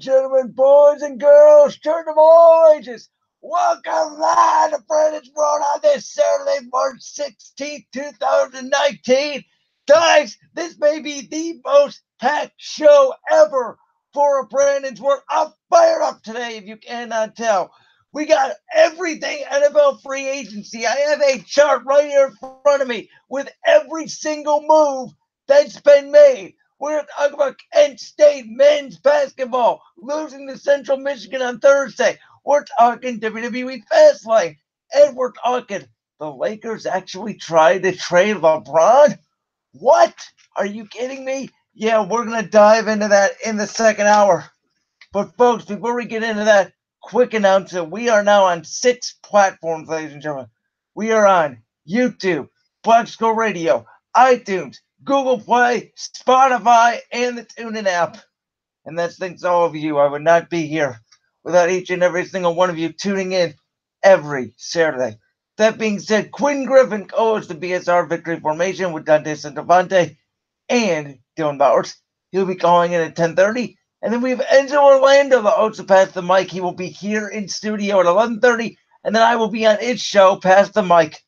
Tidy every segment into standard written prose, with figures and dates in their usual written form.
and gentlemen, boys and girls, children of all ages, welcome live to Brandon's World on this Saturday, March 16th, 2019. Guys, this may be the most packed show ever for a Brandon's World. I'm fired up today, if you cannot tell. We got everything NFL free agency. I have a chart right here in front of me with every single move that's been made. We're talking about Kent State men's basketball losing to Central Michigan on Thursday. We're talking WWE Fastlane. And we're talking the Lakers actually tried to trade LeBron? What? Are you kidding me? Yeah, we're going to dive into that in the second hour. But folks, before we get into that, quick announcement. We are now on 6 platforms, ladies and gentlemen. We are on YouTube, Black Skull Radio, iTunes, Google Play, Spotify, and the TuneIn app. And that's thanks to all of you. I would not be here without each and every single one of you tuning in every Saturday. That being said, Quentin Griffin co-hosts the BSR Victory Formation with Dante Centofanti and Dylan Bowers. He'll be calling in at 10:30. And then we have Enzo Orlando, the host of Pass the Mic. He will be here in studio at 11:30. And then I will be on its show, Pass the Mic,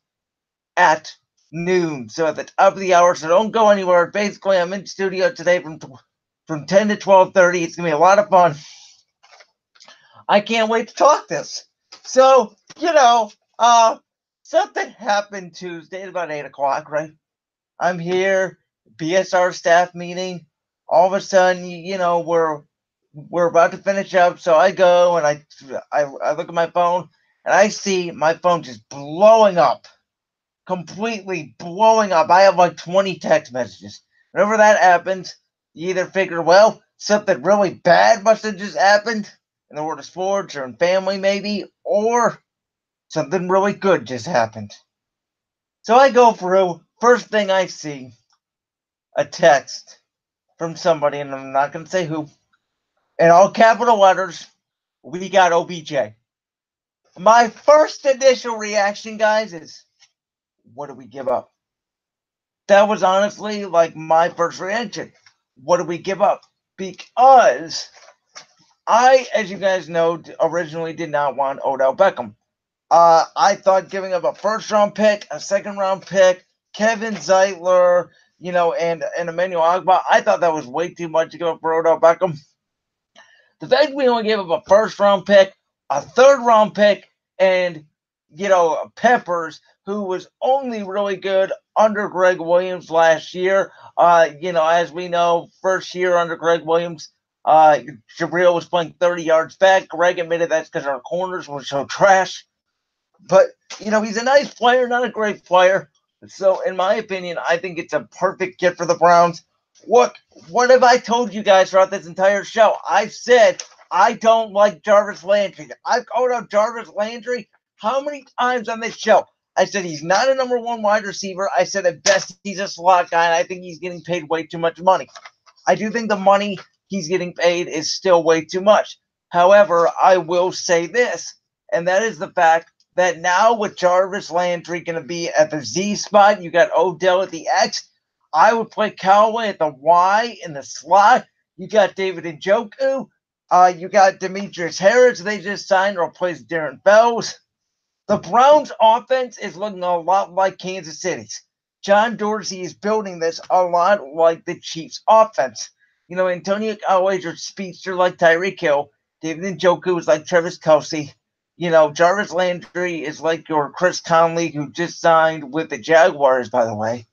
at noon. So at the top of the hour, so don't go anywhere. Basically, I'm in studio today from 10 to 12:30. It's going to be a lot of fun. I can't wait to talk this. So, something happened Tuesday at about 8 o'clock, right? I'm here, BSR staff meeting. All of a sudden, we're about to finish up. So I go and I look at my phone and I see my phone just blowing up. Completely blowing up. I have like 20 text messages. Whenever that happens, you either figure, well, something really bad must have just happened in the world of sports or in family maybe, or something really good just happened. So I go through, first thing I see, a text from somebody, and I'm not going to say who, in all capital letters, we got OBJ. My first initial reaction, guys, is, what do we give up? That was honestly like my first reaction. What do we give up? Because I, as you guys know, originally did not want Odell Beckham. I thought giving up a first-round pick, a second-round pick, Kevin Zeitler, and Emmanuel Ogbah, I thought that was way too much to give up for Odell Beckham. The fact we only gave up a first-round pick, a third-round pick, and, Peppers, who was only really good under Greg Williams last year. As we know, first year under Greg Williams, Jabril was playing 30 yards back. Greg admitted that's because our corners were so trash. But, he's a nice player, not a great player. So, in my opinion, I think it's a perfect get for the Browns. What have I told you guys throughout this entire show? I've said I don't like Jarvis Landry. I've called out Jarvis Landry how many times on this show? I said he's not a number one wide receiver. I said at best he's a slot guy, and I think he's getting paid way too much money. I do think the money he's getting paid is still way too much. However, I will say this, and that is the fact that now with Jarvis Landry going to be at the Z spot, you got Odell at the X. I would play Callaway at the Y in the slot. You got David Njoku. You got Demetrius Harris. They just signed to replace Darren Fells. The Browns' offense is looking a lot like Kansas City's. John Dorsey is building this a lot like the Chiefs' offense. Antonio Callaway is your speedster like Tyreek Hill. David Njoku is like Travis Kelce. Jarvis Landry is like your Chris Conley, who just signed with the Jaguars, by the way.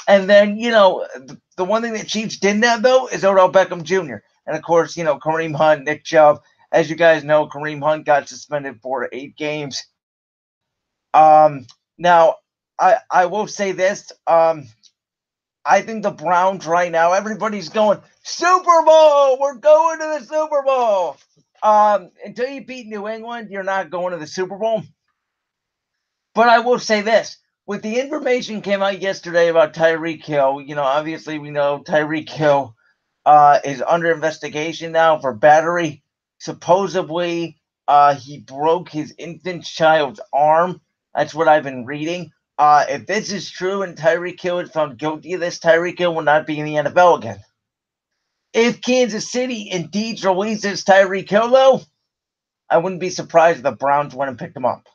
And then, the one thing that Chiefs didn't have, though, is Odell Beckham Jr. And, of course, Kareem Hunt, Nick Chubb. As you guys know, Kareem Hunt got suspended for 8 games. Now, I will say this. I think the Browns right now, everybody's going, Super Bowl! We're going to the Super Bowl! Until you beat New England, you're not going to the Super Bowl. But I will say this. With the information came out yesterday about Tyreek Hill, obviously we know Tyreek Hill is under investigation now for battery. Supposedly, he broke his infant child's arm. That's what I've been reading. If this is true and Tyreek Hill is found guilty of this, Tyreek Hill will not be in the NFL again. If Kansas City indeed releases Tyreek Hill, though, I wouldn't be surprised if the Browns went and picked him up.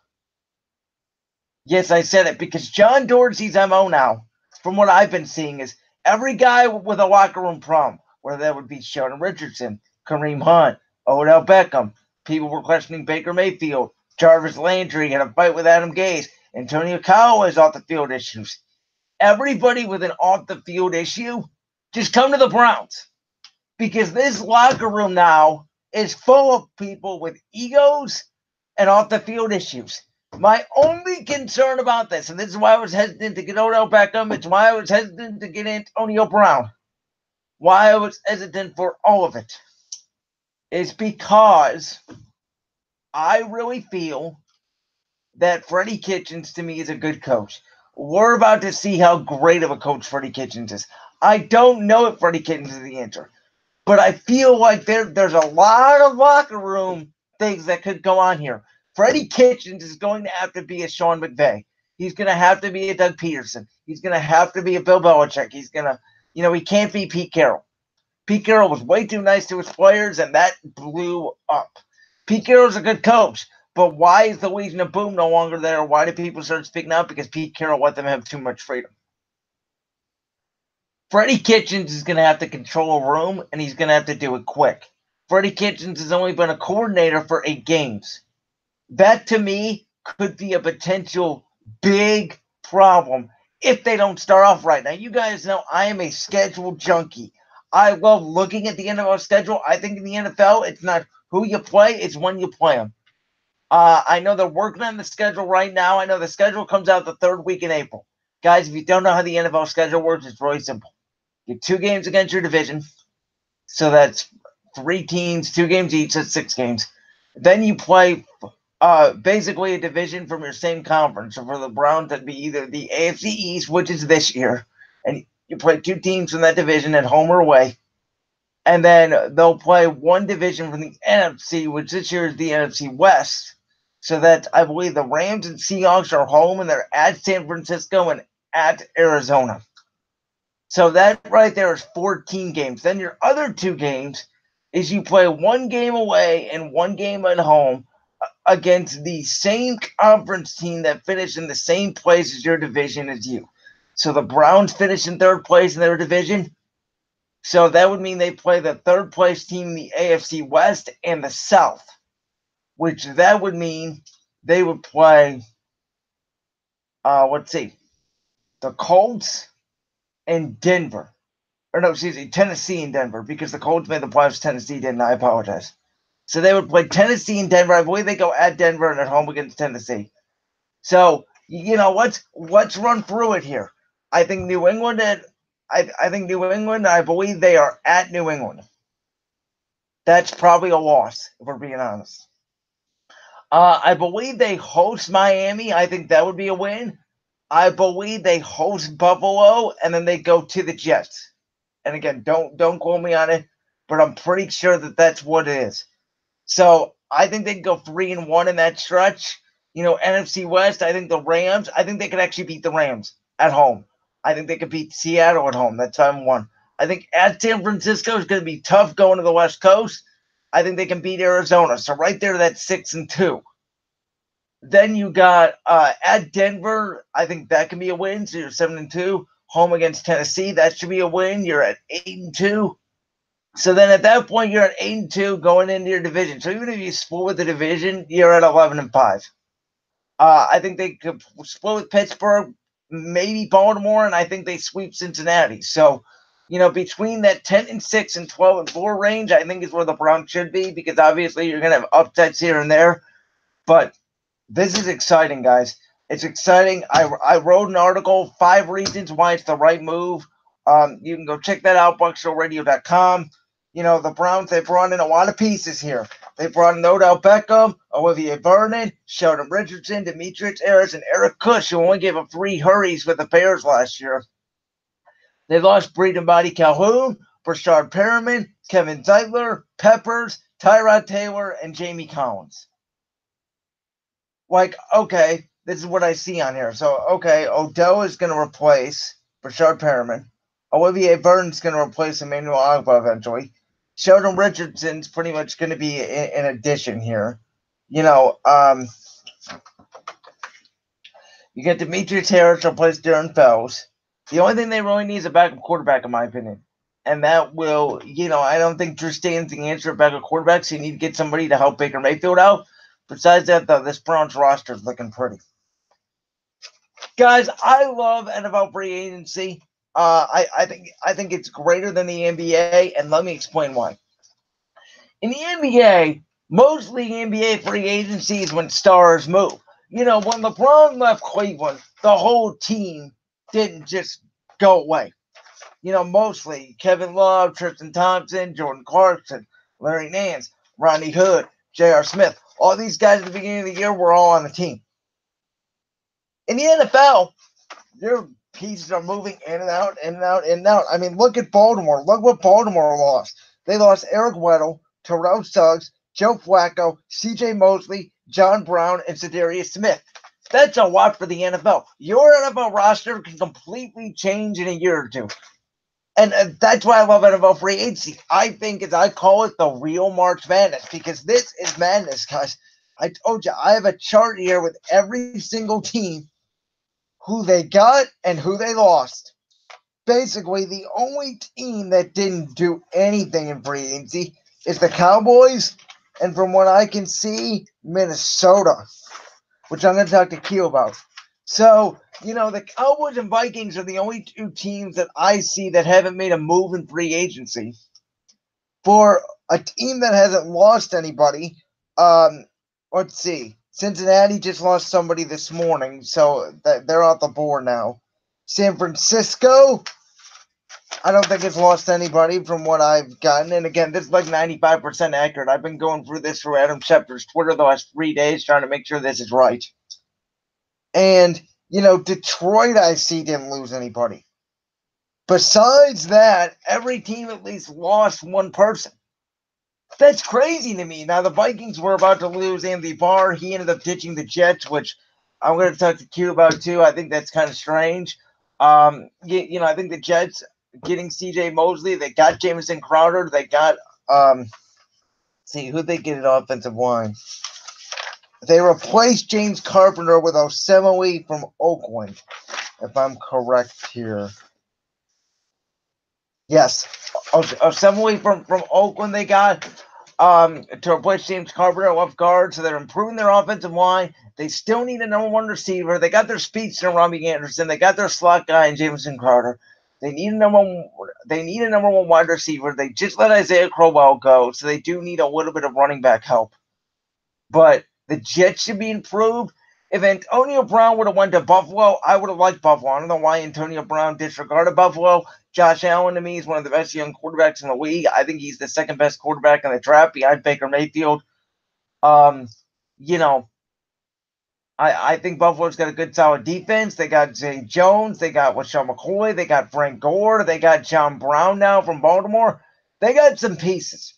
Yes, I said it because John Dorsey's MO now, from what I've been seeing, is every guy with a locker room problem, whether that would be Sheldon Richardson, Kareem Hunt, Odell Beckham. People were questioning Baker Mayfield. Jarvis Landry had a fight with Adam Gase. Antonio Callaway's off the field issues. Everybody with an off the field issue, just come to the Browns. Because this locker room now is full of people with egos and off the field issues. My only concern about this, and this is why I was hesitant to get Odell Beckham, it's why I was hesitant to get Antonio Brown, why I was hesitant for all of it, is because I really feel that Freddie Kitchens, to me, is a good coach. We're about to see how great of a coach Freddie Kitchens is. I don't know if Freddie Kitchens is the answer, but I feel like there's a lot of locker room things that could go on here. Freddie Kitchens is going to have to be a Sean McVay. He's going to have to be a Doug Peterson. He's going to have to be a Bill Belichick. He's going to, he can't be Pete Carroll. Pete Carroll was way too nice to his players, and that blew up. Pete Carroll's a good coach, but why is the Legion of Boom no longer there? Why do people start speaking out? Because Pete Carroll let them have too much freedom. Freddie Kitchens is going to have to control a room, and he's going to have to do it quick. Freddie Kitchens has only been a coordinator for 8 games. That, to me, could be a potential big problem if they don't start off right. Now, you guys know I am a schedule junkie. I love looking at the NFL schedule. I think in the NFL, it's not who you play, it's when you play them. I know they're working on the schedule right now. I know the schedule comes out the 3rd week in April. Guys, if you don't know how the NFL schedule works, it's really simple. You get 2 games against your division. So that's 3 teams, 2 games each. That's 6 games. Then you play basically a division from your same conference. So for the Browns, that'd be either the AFC East, which is this year, and you play 2 teams from that division at home or away. And then they'll play 1 division from the NFC, which this year is the NFC West. So that I believe the Rams and Seahawks are home, and they're at San Francisco and at Arizona. So that right there is 14 games. Then your other 2 games is you play 1 game away and 1 game at home against the same conference team that finished in the same place as your division as you. So the Browns finished in 3rd place in their division. So that would mean they play the 3rd place team in the AFC West and the South, which that would mean they would play, let's see, the Colts and Denver. Or no, excuse me, Tennessee and Denver, because the Colts made the playoffs, Tennessee didn't. I apologize. So they would play Tennessee and Denver. I believe they go at Denver and at home against Tennessee. So, let's run through it here. I think New England, I believe they are at New England. That's probably a loss, if we're being honest. I believe they host Miami. I think that would be a win. I believe they host Buffalo, and then they go to the Jets. And again, don't quote me on it, but I'm pretty sure that that's what it is. So I think they can go 3-1 in that stretch. NFC West, I think the Rams, I think they could actually beat the Rams at home. I think they could beat Seattle at home. That's 7-1. I think at San Francisco is going to be tough going to the West Coast. I think they can beat Arizona. So right there, that's 6-2. Then you got at Denver. I think that can be a win. So you're 7-2. Home against Tennessee, that should be a win. You're at 8-2. So then at that point, you're at 8-2 going into your division. So even if you split with the division, you're at 11-5. I think they could split with Pittsburgh, maybe Baltimore, and I think they sweep Cincinnati. So, between that 10-6 and 12-4 range, I think is where the Browns should be, because obviously you're going to have upsets here and there. But this is exciting, guys. It's exciting. I wrote an article, 5 reasons why it's the right move. You can go check that out, buckshowradio.com. The Browns, they brought in a lot of pieces here. They brought in Odell Beckham, Olivier Vernon, Sheldon Richardson, Demetrius Harris, and Eric Kush, who only gave up 3 hurries with the Bears last year. They lost Breeden Body Calhoun, Brashard Perriman, Kevin Zeitler, Peppers, Tyrod Taylor, and Jamie Collins. Okay, this is what I see on here. So, okay, Odell is going to replace Brashard Perriman. Olivier Verden's going to replace Emmanuel Agba eventually. Sheldon Richardson's pretty much going to be an addition here. You get Demetrius Harris to replace Darren Fells. The only thing they really need is a backup quarterback, in my opinion. And that will, I don't think Drew Stanton's the answer at backup quarterback, so you need to get somebody to help Baker Mayfield out. Besides that, though, this Browns roster is looking pretty. Guys, I love NFL free agency. I think it's greater than the NBA, and let me explain why. In the NBA, mostly NBA free agency is when stars move. When LeBron left Cleveland, the whole team didn't just go away. Mostly Kevin Love, Tristan Thompson, Jordan Clarkson, Larry Nance, Ronnie Hood, J.R. Smith. All these guys at the beginning of the year were all on the team. In the NFL, their pieces are moving in and out, in and out, in and out. I mean, look at Baltimore. Look what Baltimore lost. They lost Eric Weddle, Terrell Suggs, Joe Flacco, C.J. Mosley, John Brown, and Za'Darius Smith. That's a lot for the NFL. Your NFL roster can completely change in a year or two. And that's why I love NFL free agency. I think, as I call it, the real March Madness, because this is madness, guys. I told you, I have a chart here with every single team, who they got and who they lost. Basically, the only team that didn't do anything in free agency is the Cowboys, and from what I can see, Minnesota, which I'm going to talk to Q about. So, the Cowboys and Vikings are the only two teams that I see that haven't made a move in free agency. For a team that hasn't lost anybody, let's see. Cincinnati just lost somebody this morning, so they're off the board now. San Francisco, I don't think it's lost anybody from what I've gotten. And again, this is like 95% accurate. I've been going through this through Adam Schefter's Twitter the last 3 days trying to make sure this is right. And, Detroit, I see, didn't lose anybody. Besides that, every team at least lost one person. That's crazy to me. Now, the Vikings were about to lose Andy Barr. He ended up ditching the Jets, which I'm going to talk to Q about, too. I think that's kind of strange. I think the Jets getting C.J. Mosley, they got Jamison Crowder. They got, who'd they get at offensive line? They replaced James Carpenter with Osemele from Oakland, if I'm correct here. Yes, Osemele from Oakland they got to replace James Carpenter at left guard, so they're improving their offensive line. They still need a number one receiver. They got their speedster, Robbie Anderson. They got their slot guy in Jamison Crowder. They need a number one wide receiver. They just let Isaiah Crowell go, so they do need a little bit of running back help. But the Jets should be improved. If Antonio Brown would have went to Buffalo, I would have liked Buffalo. I don't know why Antonio Brown disregarded Buffalo. Josh Allen, to me, is one of the best young quarterbacks in the league. I think he's the second best quarterback in the draft behind Baker Mayfield. I think Buffalo's got a good, solid defense. They got Zay Jones. They got LaShawn McCoy. They got Frank Gore. They got John Brown now from Baltimore. They got some pieces.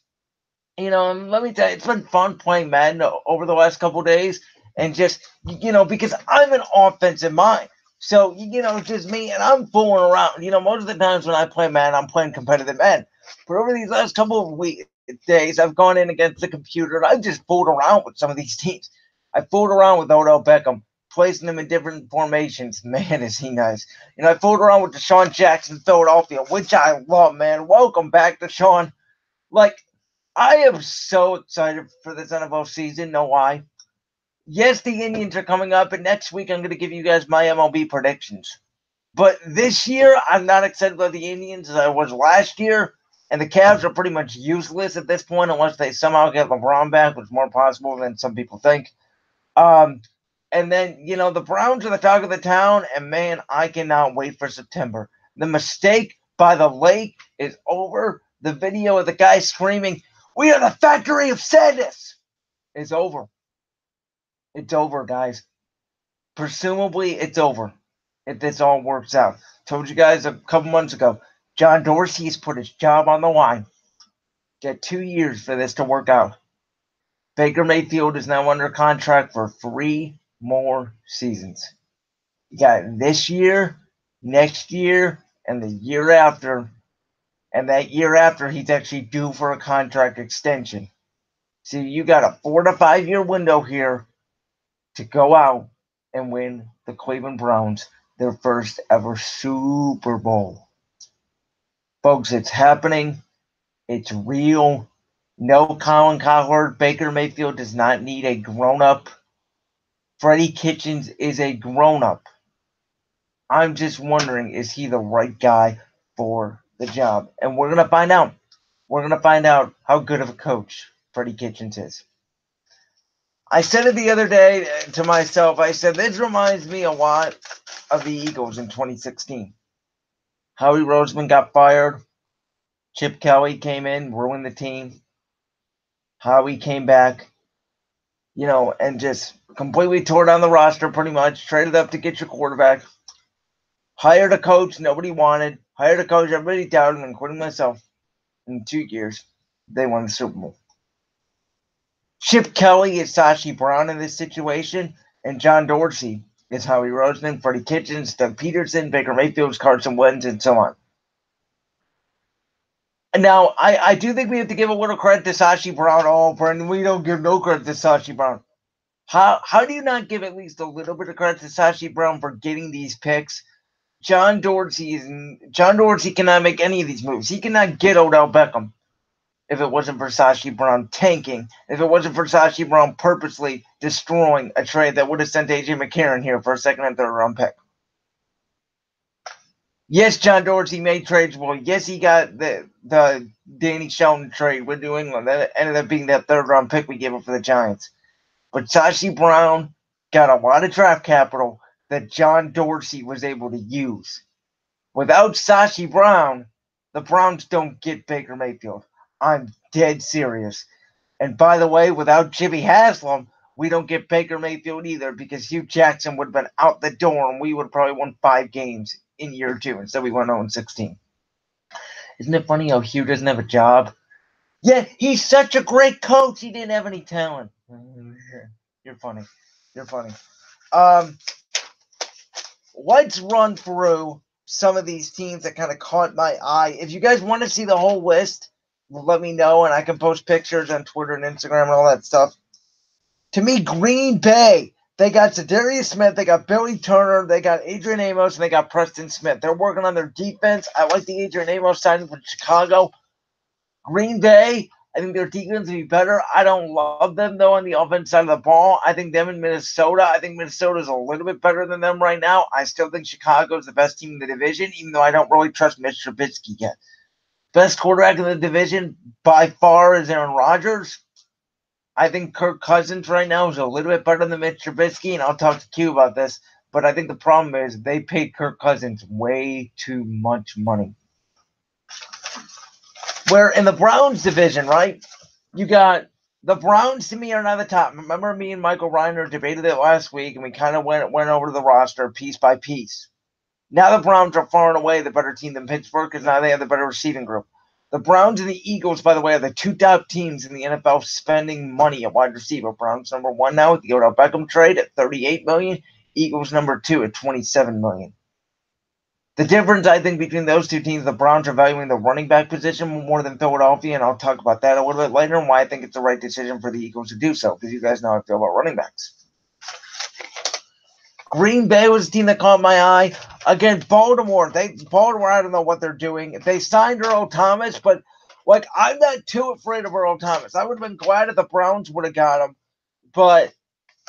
And let me tell you, it's been fun playing Madden over the last couple of days. And just, because I'm an offensive mind. So, just me, and I'm fooling around. Most of the times when I play Madden, I'm playing competitive Madden. But over these last couple of days, I've gone in against the computer, and I've just fooled around with some of these teams. I fooled around with Odell Beckham, placing them in different formations. Man, is he nice. I fooled around with Deshaun Jackson, Philadelphia, which I love, man. Welcome back, Deshaun. I am so excited for this NFL season. Know why? Yes, the Indians are coming up, and next week I'm going to give you guys my MLB predictions. But this year, I'm not excited about the Indians as I was last year, and the Cavs are pretty much useless at this point unless they somehow get LeBron back, which is more possible than some people think. And then, the Browns are the talk of the town, and man, I cannot wait for September. The mistake by the lake is over. The video of the guy screaming, "We are the factory of sadness," is over. It's over, guys. Presumably, it's over if this all works out. Told you guys a couple months ago, John Dorsey has put his job on the line. Got 2 years for this to work out. Baker Mayfield is now under contract for 3 more seasons. You got this year, next year, and the year after, and that year after, he's actually due for a contract extension. So you got a 4 to 5 year window here to go out and win the Cleveland Browns their first ever Super Bowl. Folks, it's happening. It's real. No, Colin Cowherd, Baker Mayfield does not need a grown-up. Freddie Kitchens is a grown-up. I'm just wondering, is he the right guy for the job? And we're going to find out. We're going to find out how good of a coach Freddie Kitchens is. I said it the other day to myself. I said, this reminds me a lot of the Eagles in 2016. Howie Roseman got fired. Chip Kelly came in, ruined the team. Howie came back, and just completely tore down the roster pretty much. Traded up to get your quarterback. Hired a coach nobody wanted. Hired a coach everybody doubted, including myself. In 2 years, they won the Super Bowl. Chip Kelly is Sashi Brown in this situation, and John Dorsey is Howie Roseman, Freddie Kitchens, Doug Peterson, Baker Mayfield, Carson Wentz, and so on. Now, I do think we have to give a little credit to Sashi Brown. Oh, Brendan, we don't give no credit to Sashi Brown. How do you not give at least a little bit of credit to Sashi Brown for getting these picks? John Dorsey cannot make any of these moves. He cannot get Odell Beckham if it wasn't for Sashi Brown tanking, if it wasn't for Sashi Brown purposely destroying a trade that would have sent A.J. McCarron here for a second and third round pick. Yes, John Dorsey made trades. Well, yes, he got the Danny Shelton trade with New England. That ended up being that third round pick we gave up for the Giants. But Sashi Brown got a lot of draft capital that John Dorsey was able to use. Without Sashi Brown, the Browns don't get Baker Mayfield. I'm dead serious. And by the way, without Jimmy Haslam, we don't get Baker Mayfield either, because Hugh Jackson would have been out the door and we would have probably won 5 games in year 2. Instead, we went 0-16. Isn't it funny how Hugh doesn't have a job? Yeah, he's such a great coach. He didn't have any talent. You're funny. You're funny. Let's run through some of these teams that kind of caught my eye. If you guys want to see the whole list, let me know, and I can post pictures on Twitter and Instagram and all that stuff. To me, Green Bay, they got Zadarius Smith, they got Billy Turner, they got Adrian Amos, and they got Preston Smith. They're working on their defense. I like the Adrian Amos signing from Chicago. Green Bay, I think their defense will be better. I don't love them, though, on the offense side of the ball. I think them in Minnesota. I think Minnesota's a little bit better than them right now. I still think Chicago's the best team in the division, even though I don't really trust Mitch Trubisky yet. Best quarterback in the division by far is Aaron Rodgers. I think Kirk Cousins right now is a little bit better than Mitch Trubisky, and I'll talk to Q about this. But I think the problem is they paid Kirk Cousins way too much money. Where in the Browns division, right, you got the Browns to me are not the top. Remember me and Michael Reiner debated it last week, and we kind of went over the roster piece by piece. Now the Browns are far and away the better team than Pittsburgh because now they have the better receiving group. The Browns and the Eagles, by the way, are the 2 top teams in the NFL spending money at wide receiver. Browns number 1 now with the Odell Beckham trade at $38 million. Eagles number 2 at $27 million. The difference, I think, between those two teams, the Browns are valuing the running back position more than Philadelphia, and I'll talk about that a little bit later and why I think it's the right decision for the Eagles to do so, because you guys know how I feel about running backs. Green Bay was a team that caught my eye. Again, Baltimore, I don't know what they're doing. They signed Earl Thomas, but I'm not too afraid of Earl Thomas. I would have been glad if the Browns would have got him, but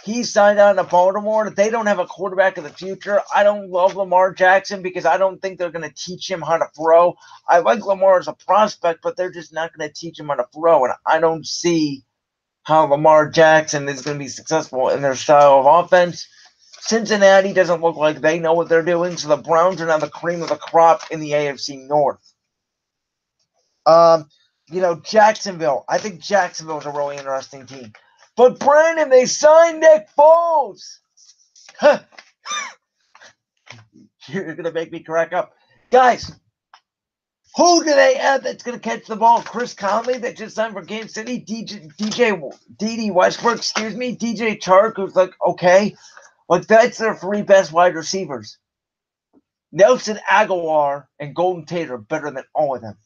he signed on to Baltimore. They don't have a quarterback of the future. I don't love Lamar Jackson because I don't think they're going to teach him how to throw. I like Lamar as a prospect, but they're just not going to teach him how to throw, and I don't see how Lamar Jackson is going to be successful in their style of offense. Cincinnati doesn't look like they know what they're doing, so the Browns are now the cream of the crop in the AFC North. Jacksonville. I think Jacksonville's a really interesting team. But Brandon, they signed Nick Foles. You're going to make me crack up. Guys, who do they have that's going to catch the ball? Chris Conley that just signed for Kansas City? D.D. Westbrook, DJ Chark, who's okay. That's their 3 best wide receivers. Nelson Aguilar and Golden Tate are better than all of them.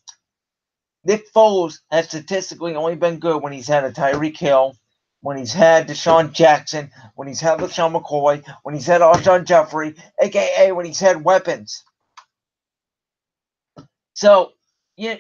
Nick Foles has statistically only been good when he's had a Tyreek Hill, when he's had Deshaun Jackson, when he's had LaShawn McCoy, when he's had Alshon Jeffrey, a.k.a. when he's had weapons. So, yeah,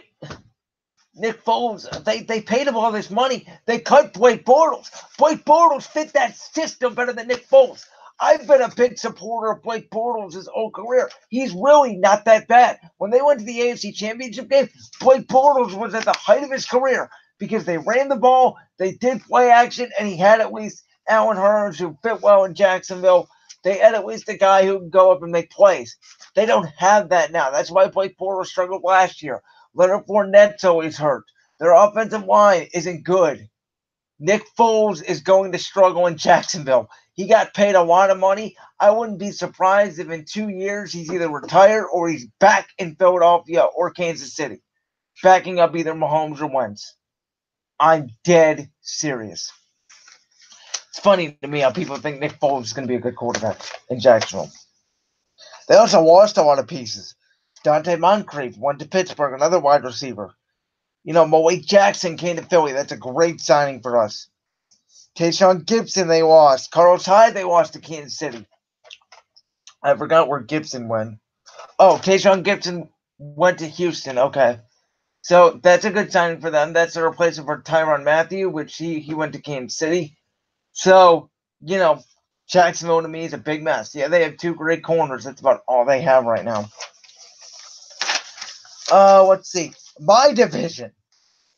Nick Foles, they paid him all this money. They cut Blake Bortles. Blake Bortles fit that system better than Nick Foles. I've been a big supporter of Blake Bortles his whole career. He's really not that bad. When they went to the AFC Championship game, Blake Bortles was at the height of his career because they ran the ball, they did play action, and he had at least Allen Hurns, who fit well in Jacksonville. They had at least a guy who can go up and make plays. They don't have that now. That's why Blake Bortles struggled last year. Leonard Fournette's always hurt. Their offensive line isn't good. Nick Foles is going to struggle in Jacksonville. He got paid a lot of money. I wouldn't be surprised if in 2 years he's either retired or he's back in Philadelphia or Kansas City, backing up either Mahomes or Wentz. I'm dead serious. It's funny to me how people think Nick Foles is going to be a good quarterback in Jacksonville. They also lost a lot of pieces. Dante Moncrief went to Pittsburgh, another wide receiver. Malik Jackson came to Philly. That's a great signing for us. Tayshaun Gibson, they lost. Carlos Hyde, they lost to Kansas City. I forgot where Gibson went. Oh, Tayshaun Gibson went to Houston. Okay. So that's a good signing for them. That's a replacement for Tyrann Mathieu, which he went to Kansas City. So, Jacksonville to me is a big mess. Yeah, they have 2 great corners. That's about all they have right now. Let's see. My division.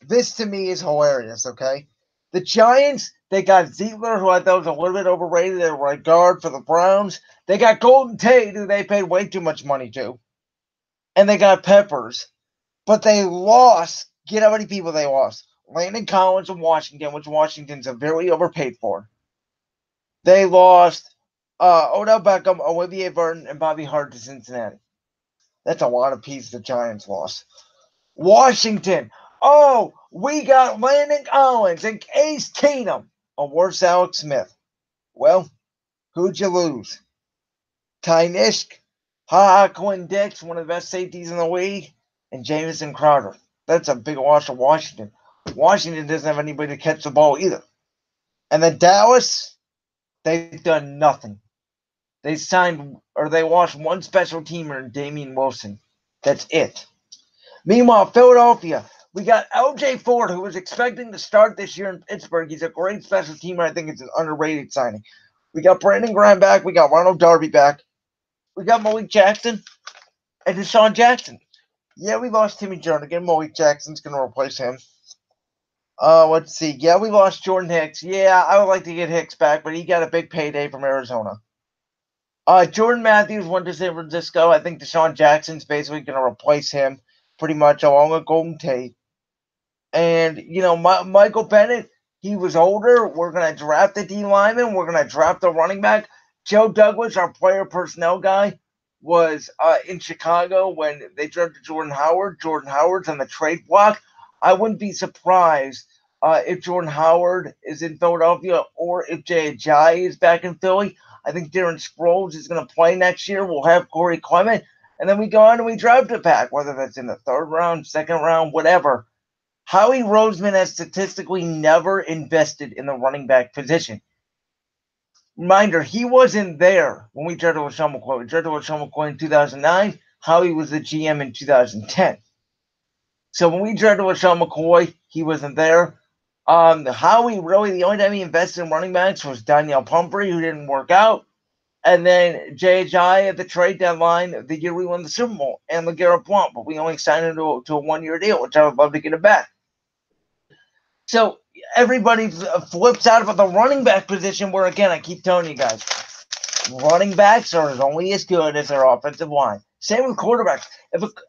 This to me is hilarious, okay? The Giants, they got Ziegler, who I thought was a little bit overrated at right guard for the Browns. They got Golden Tate, who they paid way too much money to. And they got Peppers. But they lost. Get how many people they lost. Landon Collins in Washington, which Washington's very overpaid for. They lost Odell Beckham, Olivier Vernon, and Bobby Hart to Cincinnati. That's a lot of pieces the Giants lost. Washington. Oh, we got Landon Collins and Case Keenum. Or worse, Alex Smith. Well, who'd you lose? Ty Nishk, Quinn Dix, one of the best safeties in the league, and Jamison Crowder. That's a big loss for Washington. Washington doesn't have anybody to catch the ball either. And then Dallas, they've done nothing. They lost one special teamer, Damian Wilson. That's it. Meanwhile, Philadelphia, we got LJ Ford, who was expecting to start this year in Pittsburgh. He's a great special teamer. I think it's an underrated signing. We got Brandon Graham back. We got Ronald Darby back. We got Malik Jackson and Deshaun Jackson. Yeah, we lost Timmy Jernigan. Malik Jackson's going to replace him. Let's see. Yeah, we lost Jordan Hicks. Yeah, I would like to get Hicks back, but he got a big payday from Arizona. Jordan Matthews went to San Francisco. I think Deshaun Jackson's basically going to replace him pretty much along with Golden Tate. And, Michael Bennett, he was older. We're going to draft the D lineman. We're going to draft the running back. Joe Douglas, our player personnel guy, was in Chicago when they drafted Jordan Howard. Jordan Howard's on the trade block. I wouldn't be surprised if Jordan Howard is in Philadelphia or if Jay Ajayi is back in Philly. I think Darren Sproles is going to play next year. We'll have Corey Clement. And then we go on and we draft it back, whether that's in the 3rd round, 2nd round, whatever. Howie Roseman has statistically never invested in the running back position. Reminder, he wasn't there when we drafted LaShawn McCoy. We drafted LaShawn McCoy in 2009. Howie was the GM in 2010. So when we drafted LaShawn McCoy, he wasn't there. Howie, really, the only time he invested in running backs was Danielle Pumphrey, who didn't work out. And then Jay Ajayi at the trade deadline, the year we won the Super Bowl, and LeGarrette Blount, but we only signed him to a 1-year deal, which I would love to get him back. So everybody flips out of the running back position where, again, I keep telling you guys, running backs are only as good as their offensive line. Same with quarterbacks.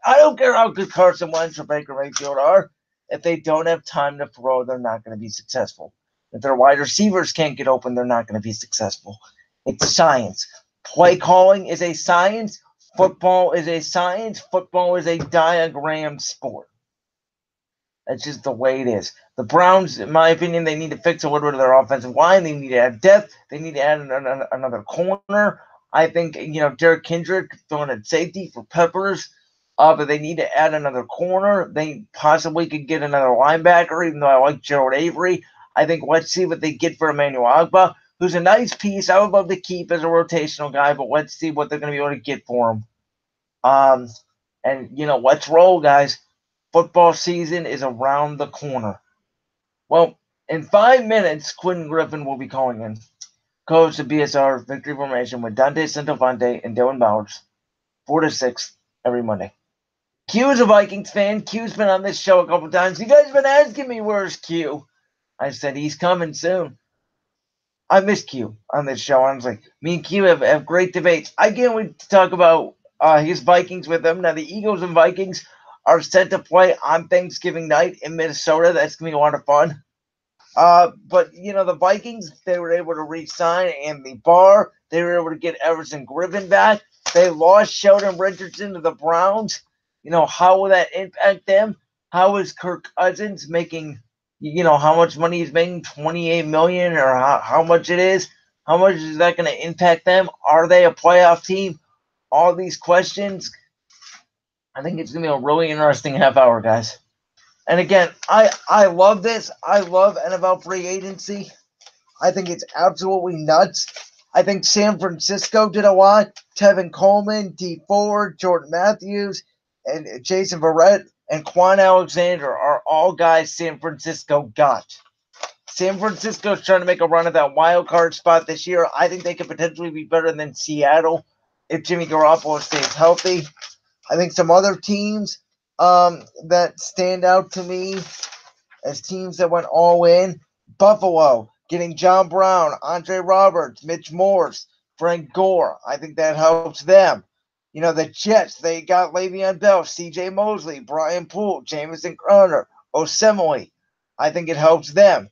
I don't care how good Carson Wentz or Baker Mayfield are. If they don't have time to throw, they're not going to be successful. If their wide receivers can't get open, they're not going to be successful. It's science. Play calling is a science. Football is a science. Football is a diagram sport. That's just the way it is. The Browns, in my opinion, they need to fix a little bit of their offensive line. They need to add depth. They need to add another corner. I think, Derek Kendrick throwing at safety for Peppers. But they need to add another corner. They possibly could get another linebacker, even though I like Gerald Avery. I think let's see what they get for Emmanuel Agba, who's a nice piece. I would love to keep as a rotational guy, but let's see what they're going to be able to get for him. And let's roll, guys. Football season is around the corner. Well, in 5 minutes, Quentin Griffin will be calling in. Coach of BSR Victory Formation with Dante, Centofanti, and Dylan Bowers, 4 to 6 every Monday. Q is a Vikings fan. Q's been on this show a couple times. You guys been asking me where's Q. I said he's coming soon. I miss Q on this show. Honestly, me and Q have great debates. I can't wait to talk about his Vikings with him. Now the Eagles and Vikings are set to play on Thanksgiving night in Minnesota. That's gonna be a lot of fun. But the Vikings, they were able to re-sign Anthony Barr. They were able to get Everson Griffin back. They lost Sheldon Richardson to the Browns. How will that impact them? How is Kirk Cousins making, how much money he's making, $28 million, or how much it is? How much is that going to impact them? Are they a playoff team? All these questions. I think it's going to be a really interesting half hour, guys. And again, I love this. I love NFL free agency. I think it's absolutely nuts. I think San Francisco did a lot. Tevin Coleman, D. Ford, Jordan Matthews, and Jason Verrett and Quan Alexander are all guys San Francisco got. San Francisco's trying to make a run at that wild card spot this year. I think they could potentially be better than Seattle if Jimmy Garoppolo stays healthy. I think some other teams that stand out to me as teams that went all in. Buffalo, getting John Brown, Andre Roberts, Mitch Morse, Frank Gore. I think that helps them. The Jets, they got Le'Veon Bell, C.J. Mosley, Brian Poole, Jamison Crowder, Osemele. I think it helps them.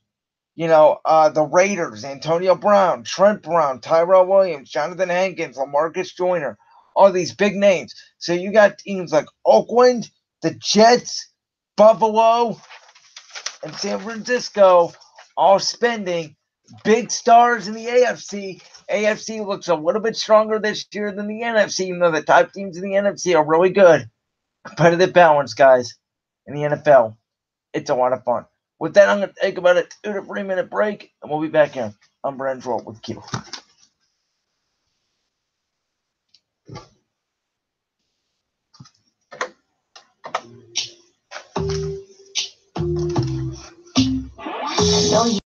The Raiders, Antonio Brown, Trent Brown, Tyrell Williams, Jonathan Hankins, LaMarcus Joyner, all these big names. So you got teams like Oakland, the Jets, Buffalo, and San Francisco all spending big stars in the AFC. AFC looks a little bit stronger this year than the NFC, even though the top teams in the NFC are really good. Competitive balance, guys, in the NFL. It's a lot of fun. With that, I'm going to take about a 2 to 3 minute break, and we'll be back here on Brand's Roll with Q. I know you.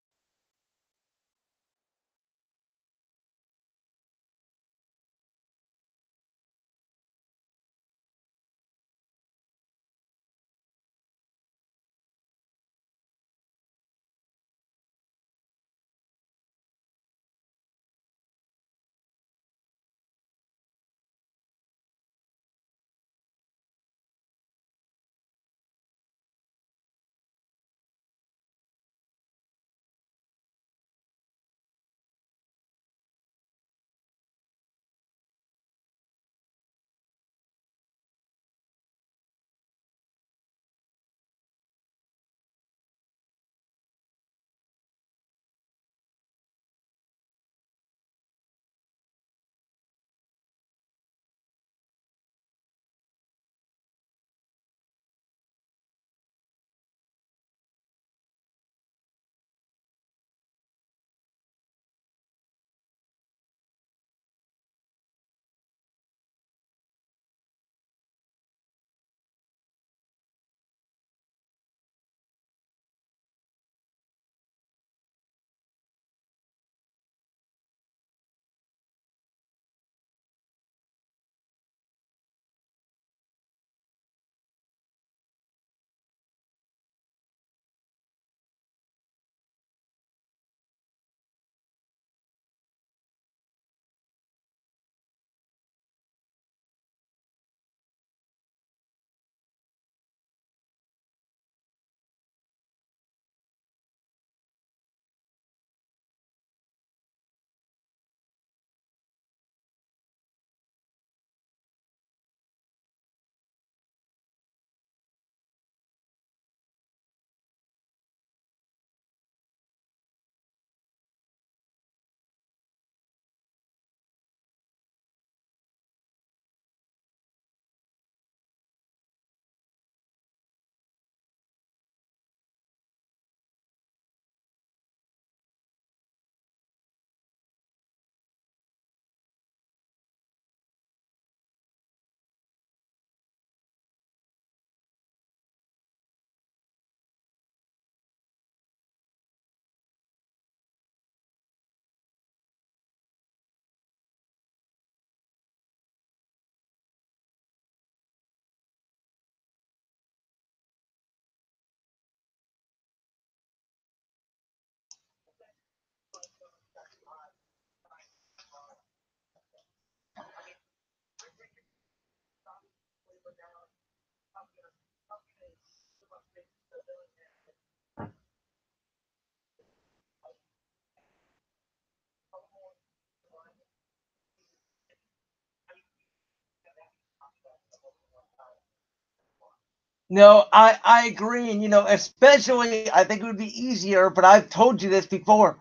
No, I agree, and especially I think it would be easier. But I've told you this before.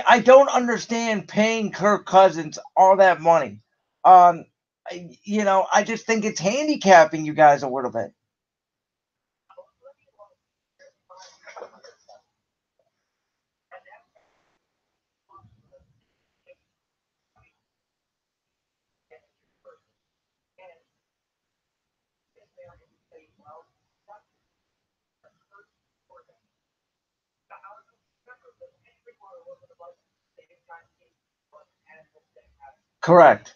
I don't understand paying Kirk Cousins all that money. Um, I just think it's handicapping you guys a little bit. Correct.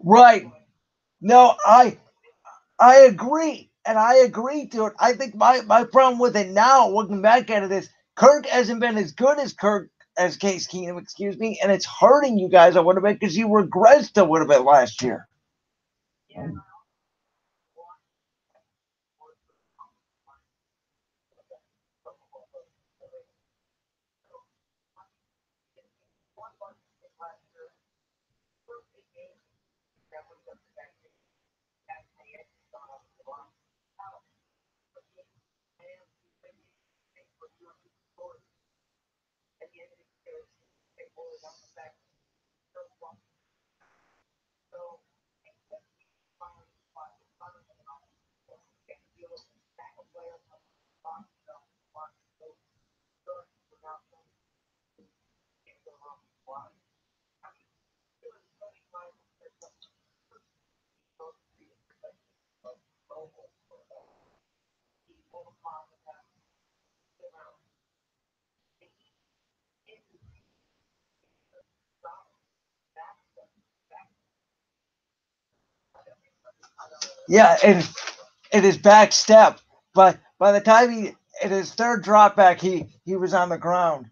Right. No, I agree, and I agree to it. I think my problem with it now, looking back at it, is Kirk hasn't been as good as Case Keenum, excuse me, and it's hurting you guys a little bit because you regressed a little bit last year. Yeah, it is back step, but by the time he in his third drop back, he was on the ground.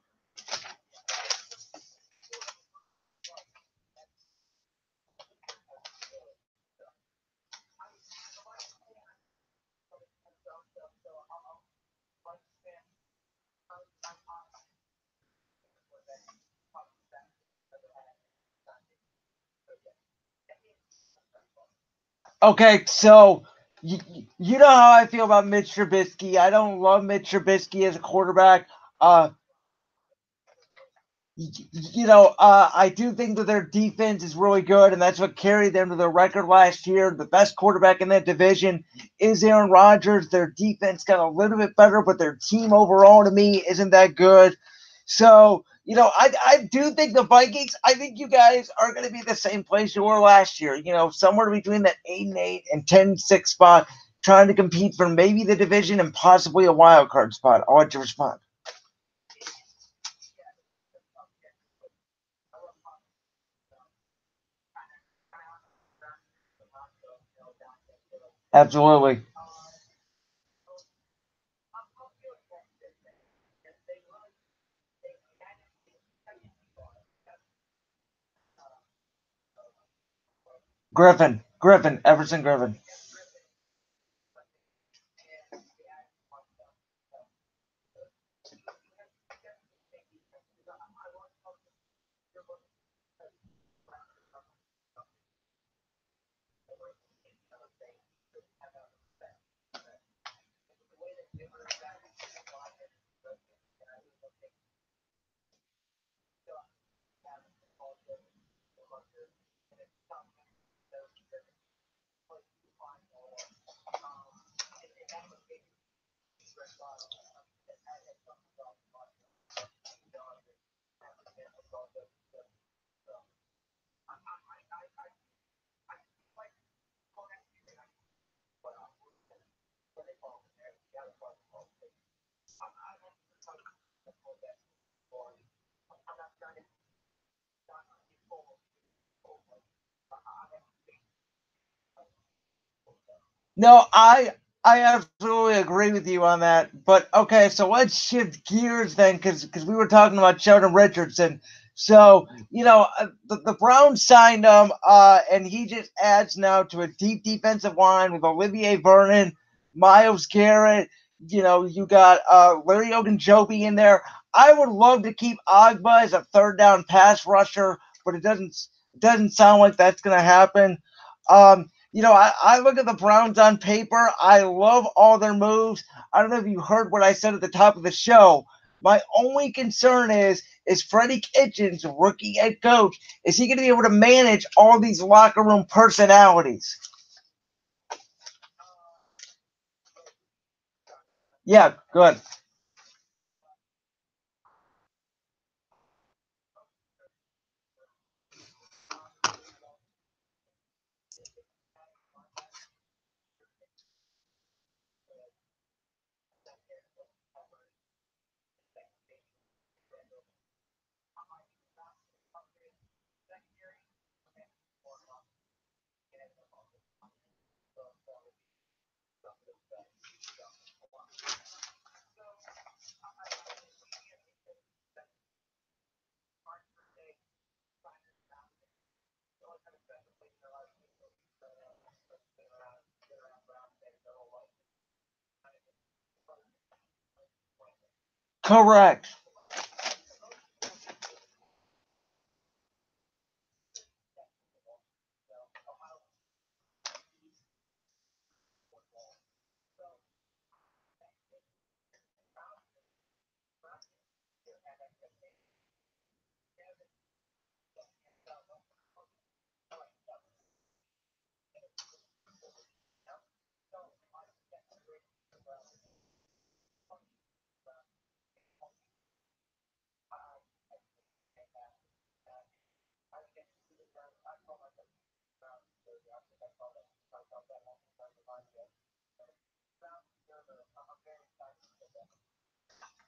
Okay, so you know how I feel about Mitch Trubisky. I don't love Mitch Trubisky as a quarterback. Uh, I do think that their defense is really good, and that's what carried them to their record last year. The best quarterback in that division is Aaron Rodgers. Their defense got a little bit better, but their team overall, to me, isn't that good. So, I do think the Vikings, I think you guys are going to be the same place you were last year, somewhere between that 8-8 and 10-6 spot, trying to compete for maybe the division and possibly a wild card spot. I'll let you respond. Absolutely. Griffin, Everson Griffin. No, I absolutely agree with you on that. But okay, so let's shift gears then, because we were talking about Sheldon Richardson. So the Browns signed him, and he just adds now to a deep defensive line with Olivier Vernon, Miles Garrett. You got Larry Ogunjobi in there. I would love to keep Agba as a third down pass rusher, but it doesn't sound like that's going to happen. I look at the Browns on paper. I love all their moves. I don't know if you heard what I said at the top of the show. My only concern is Freddie Kitchens, rookie head coach, is he going to be able to manage all these locker room personalities? Yeah, good. Correct.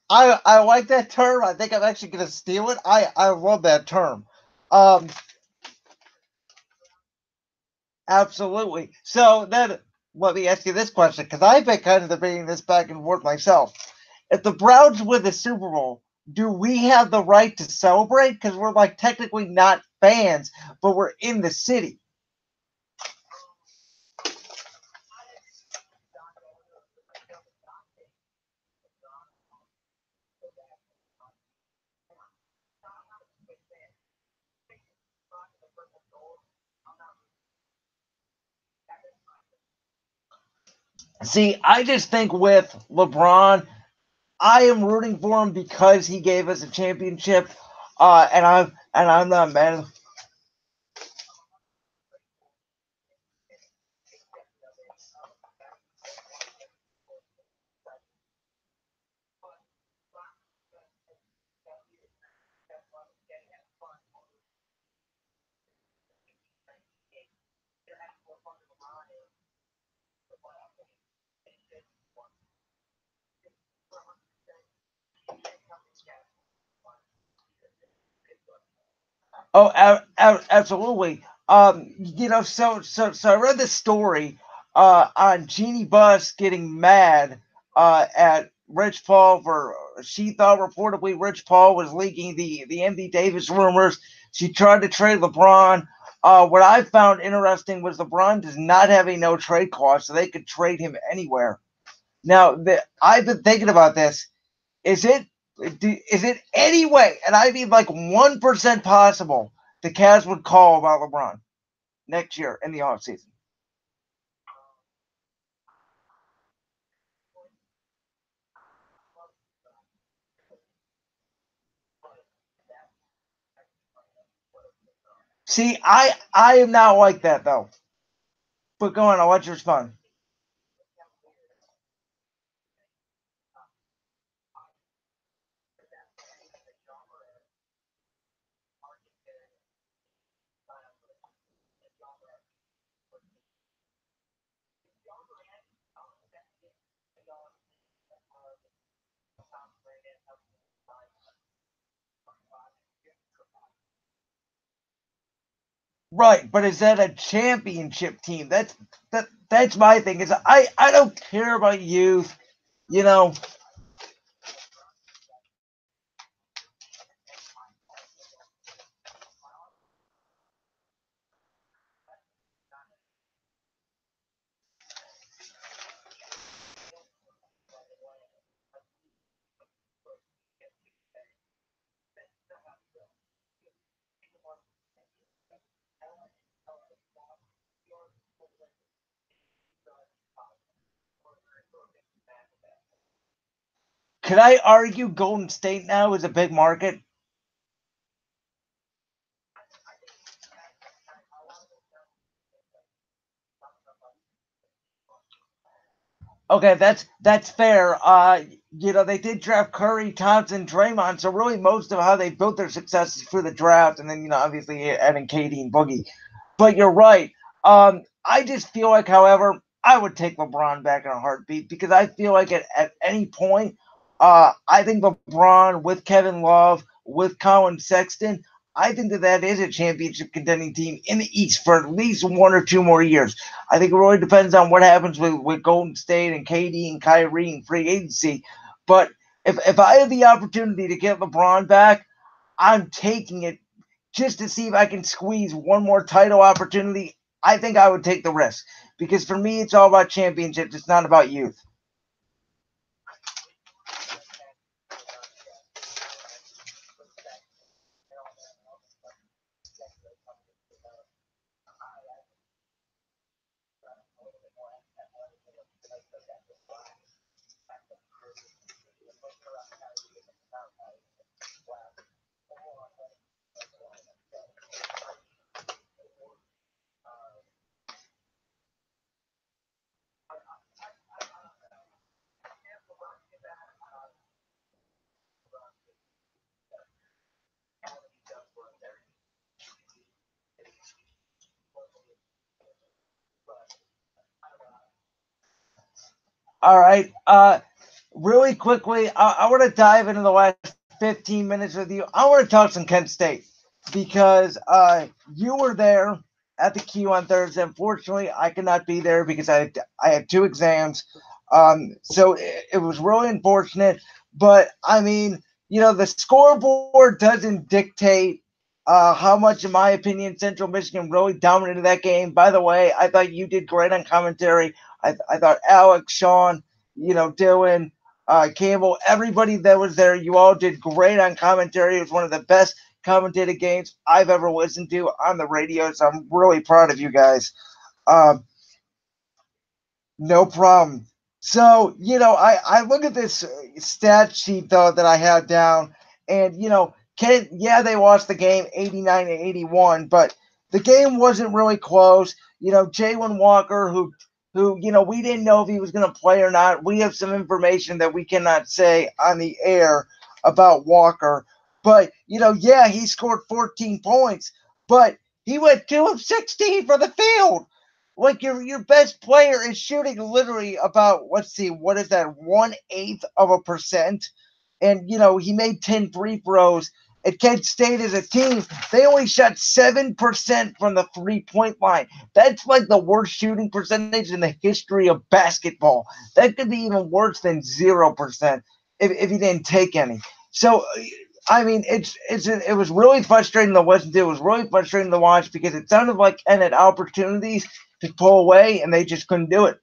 I like that term. I think I'm actually going to steal it. I love that term. Um, Absolutely. So then let me ask you this question, because I've been kind of debating this back and forth myself. If the Browns win the Super Bowl, do we have the right to celebrate? Because we're like technically not fans, but we're in the city. See, I just think with LeBron, I am rooting for him because he gave us a championship. And I'm not mad. Oh, absolutely. So I read this story on Jeannie Buss getting mad at Rich Paul for she thought reportedly Rich Paul was leaking the Anthony Davis rumors. She tried to trade LeBron. What I found interesting was LeBron does not have a no trade clause, so they could trade him anywhere. Now, I've been thinking about this. Is it is it any way, and I mean like 1% possible, the Cavs would call about LeBron next year in the offseason? See, I am not like that though. But go on, I'll let you respond. Right, but is that a championship team? That's my thing. Is I don't care about youth. You know, could I argue Golden State now is a big market? Okay, that's fair. They did draft Curry, Thompson, Draymond, so really most of how they built their success is through the draft, and then obviously adding KD and Boogie. But you're right. I just feel like, however, I would take LeBron back in a heartbeat because I feel like at any point, I think LeBron with Kevin Love, with Colin Sexton, I think that is a championship contending team in the East for at least 1 or 2 more years. I think it really depends on what happens with Golden State and KD and Kyrie and free agency. But if I have the opportunity to get LeBron back, I'm taking it just to see if I can squeeze one more title opportunity. I think I would take the risk because for me, it's all about championships. It's not about youth. All right. Really quickly, I want to dive into the last 15 minutes with you. I want to talk some Kent State because you were there at the Q on Thursday. Unfortunately, I could not be there because I had two exams. So it was really unfortunate. But I mean, the scoreboard doesn't dictate how much, in my opinion, Central Michigan really dominated that game. By the way, I thought you did great on commentary. I thought Alex, Sean, Dylan, Campbell, everybody that was there, you all did great on commentary. It was one of the best commentated games I've ever listened to on the radio, so I'm really proud of you guys. Um, no problem. So, I look at this stat sheet, though, that I have down, and, Kent, yeah, they lost the game 89-81, but the game wasn't really close. Jalen Walker, who, we didn't know if he was going to play or not. We have some information that we cannot say on the air about Walker. But, yeah, he scored 14 points, but he went 2 of 16 for the field. Like your best player is shooting literally about, let's see, what is that, 1/8%? And he made 10 free throws. At Kent State as a team, they only shot 7% from the 3-point line. That's like the worst shooting percentage in the history of basketball. That could be even worse than 0% if he didn't take any. So I mean, it was really frustrating to listen to. It was really frustrating to watch because it sounded like N had opportunities to pull away, and they just couldn't do it.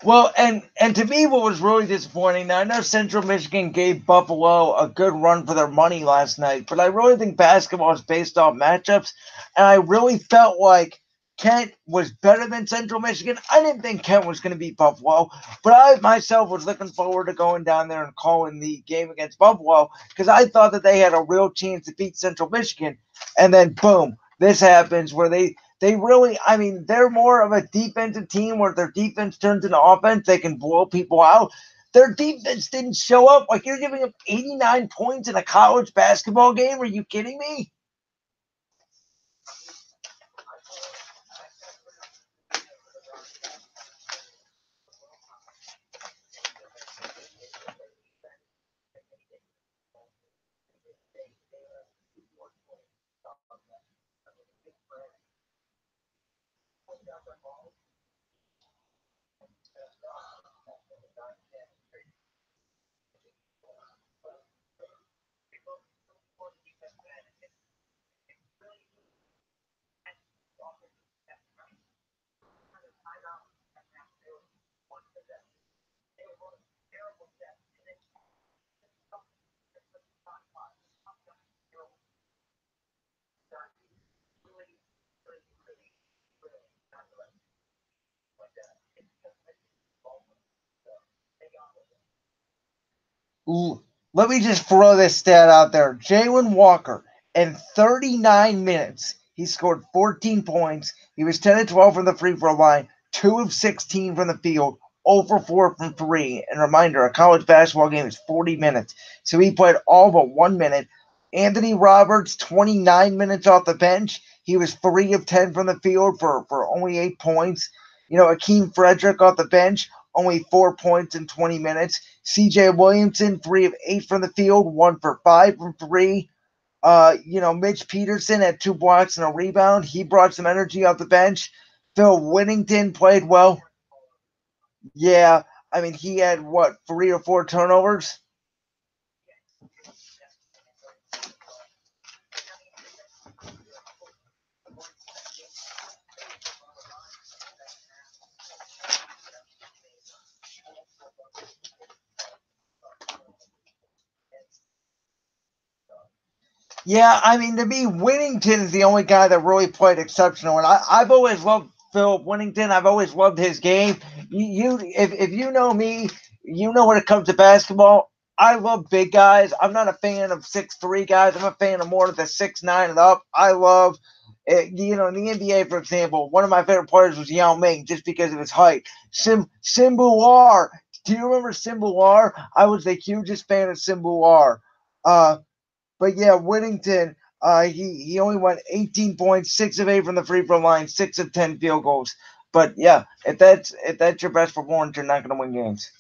Well, and to me, what was really disappointing. Now I know Central Michigan gave Buffalo a good run for their money last night, but I really think basketball is based off matchups, and I really felt like Kent was better than Central Michigan. I didn't think Kent was going to beat Buffalo, but I myself was looking forward to going down there and calling the game against Buffalo because I thought that they had a real chance to beat Central Michigan. And then, boom, this happens where they really, I mean, they're more of a defensive team where their defense turns into offense. They can blow people out. Their defense didn't show up. Like, you're giving them 89 points in a college basketball game? Are you kidding me? Let me just throw this stat out there. Jalen Walker, in 39 minutes, he scored 14 points. He was 10 of 12 from the free throw line, 2 of 16 from the field, 0 for 4 from 3. And reminder, a college basketball game is 40 minutes. So he played all but 1 minute. Anthony Roberts, 29 minutes off the bench. He was 3 of 10 from the field for only 8 points. Akeem Frederick off the bench, only 4 points in 20 minutes. C.J. Williamson, 3 of 8 from the field, 1 for 5 from 3. Mitch Peterson had 2 blocks and a rebound. He brought some energy off the bench. Phil Winnington played well. Yeah, I mean, he had, 3 or 4 turnovers? Yeah, I mean, to me, Winnington is the only guy that really played exceptional, and I've always loved Phil Winnington. I've always loved his game. If you know me, you know when it comes to basketball, I love big guys. I'm not a fan of 6'3" guys. I'm a fan of more of the 6'9" and up. I love, in the NBA, for example, one of my favorite players was Yao Ming just because of his height. Simbular. Do you remember Simbular? I was the hugest fan of Simbular. But yeah, Whittington, he only went 18 points, 6 of 8 from the free throw line, 6 of 10 field goals. But yeah, if that's your best performance, you're not going to win games.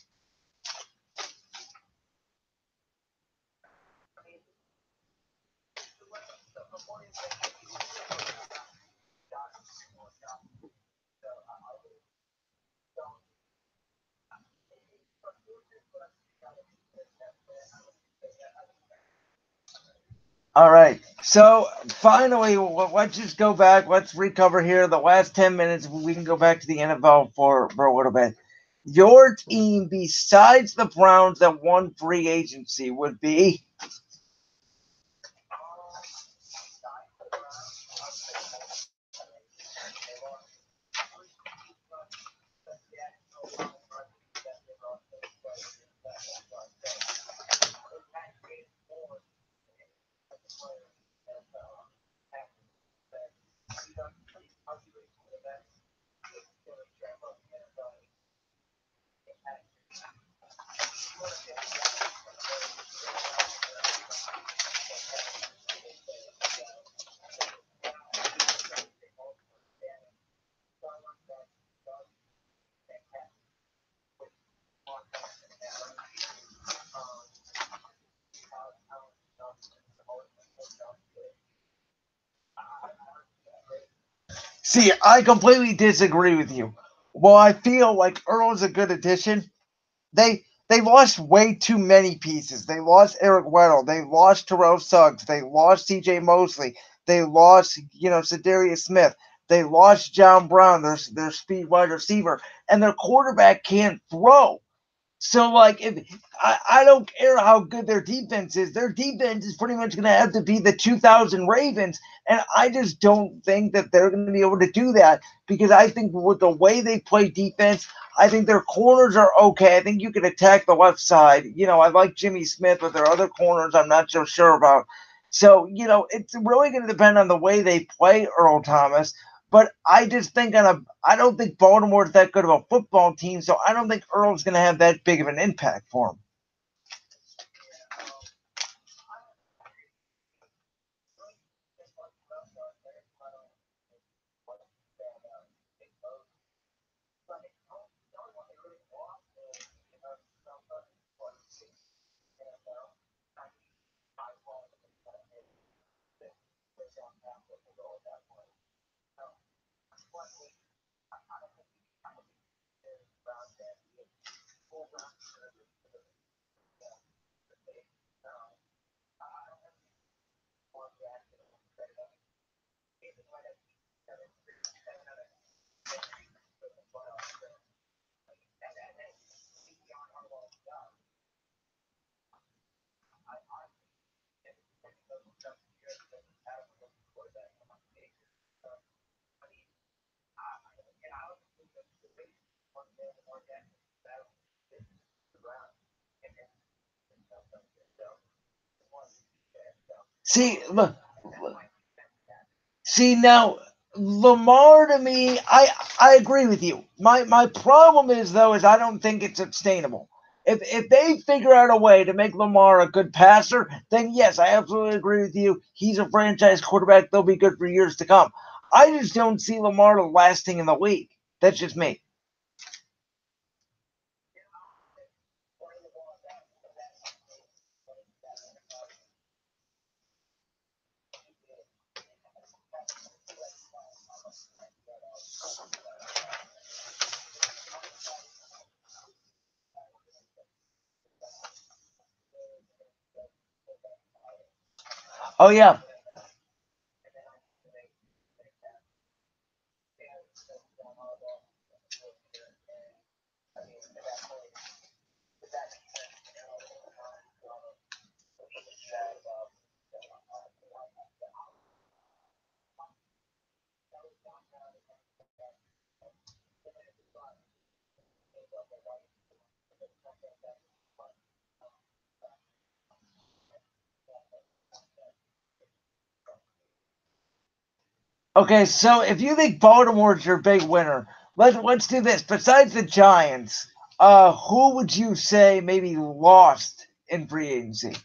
All right. So finally, let's just go back. Let's recover here the last 10 minutes. We can go back to the NFL for a little bit. Your team, besides the Browns that won free agency, would be? See, I completely disagree with you. Well, I feel like Earl's a good addition. They lost way too many pieces. They lost Eric Weddle. They lost Terrell Suggs. They lost C.J. Mosley. They lost, Sadarius Smith. They lost John Brown, their speed wide receiver, and their quarterback can't throw. So, like, if I don't care how good their defense is pretty much going to have to be the 2000 Ravens. And I just don't think that they're going to be able to do that because I think with the way they play defense, I think their corners are okay. I think you can attack the left side. I like Jimmy Smith, but their other corners I'm not so sure about. So, it's really going to depend on the way they play Earl Thomas. But I just think I don't think Baltimore's that good of a football team, so I don't think Earl's going to have that big of an impact for him. See, look, See now, Lamar to me, I agree with you. My problem is though is I don't think it's sustainable. If they figure out a way to make Lamar a good passer, then yes, I absolutely agree with you. He's a franchise quarterback. They'll be good for years to come. I just don't see Lamar lasting in the league. That's just me. Oh yeah. Okay, so if you think Baltimore's your big winner, let's do this. Besides the Giants, who would you say maybe lost in free agency?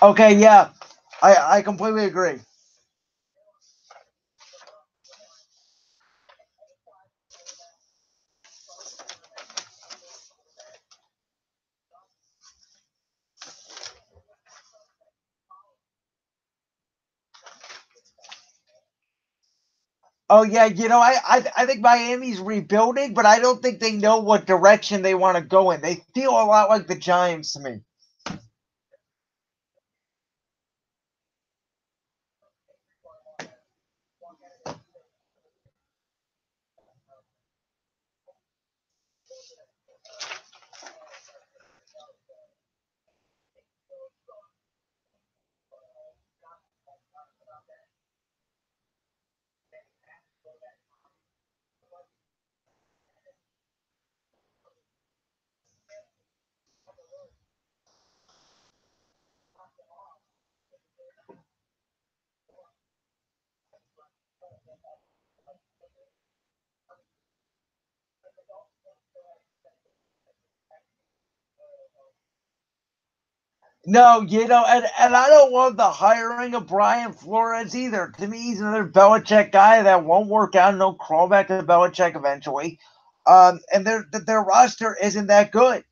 Okay, yeah, I completely agree. Oh yeah, I think Miami's rebuilding, but I don't think they know what direction they want to go in. They feel a lot like the Giants to me. No, and I don't love the hiring of Brian Flores either. To me, he's another Belichick guy that won't work out. No crawlback to Belichick eventually. And their roster isn't that good.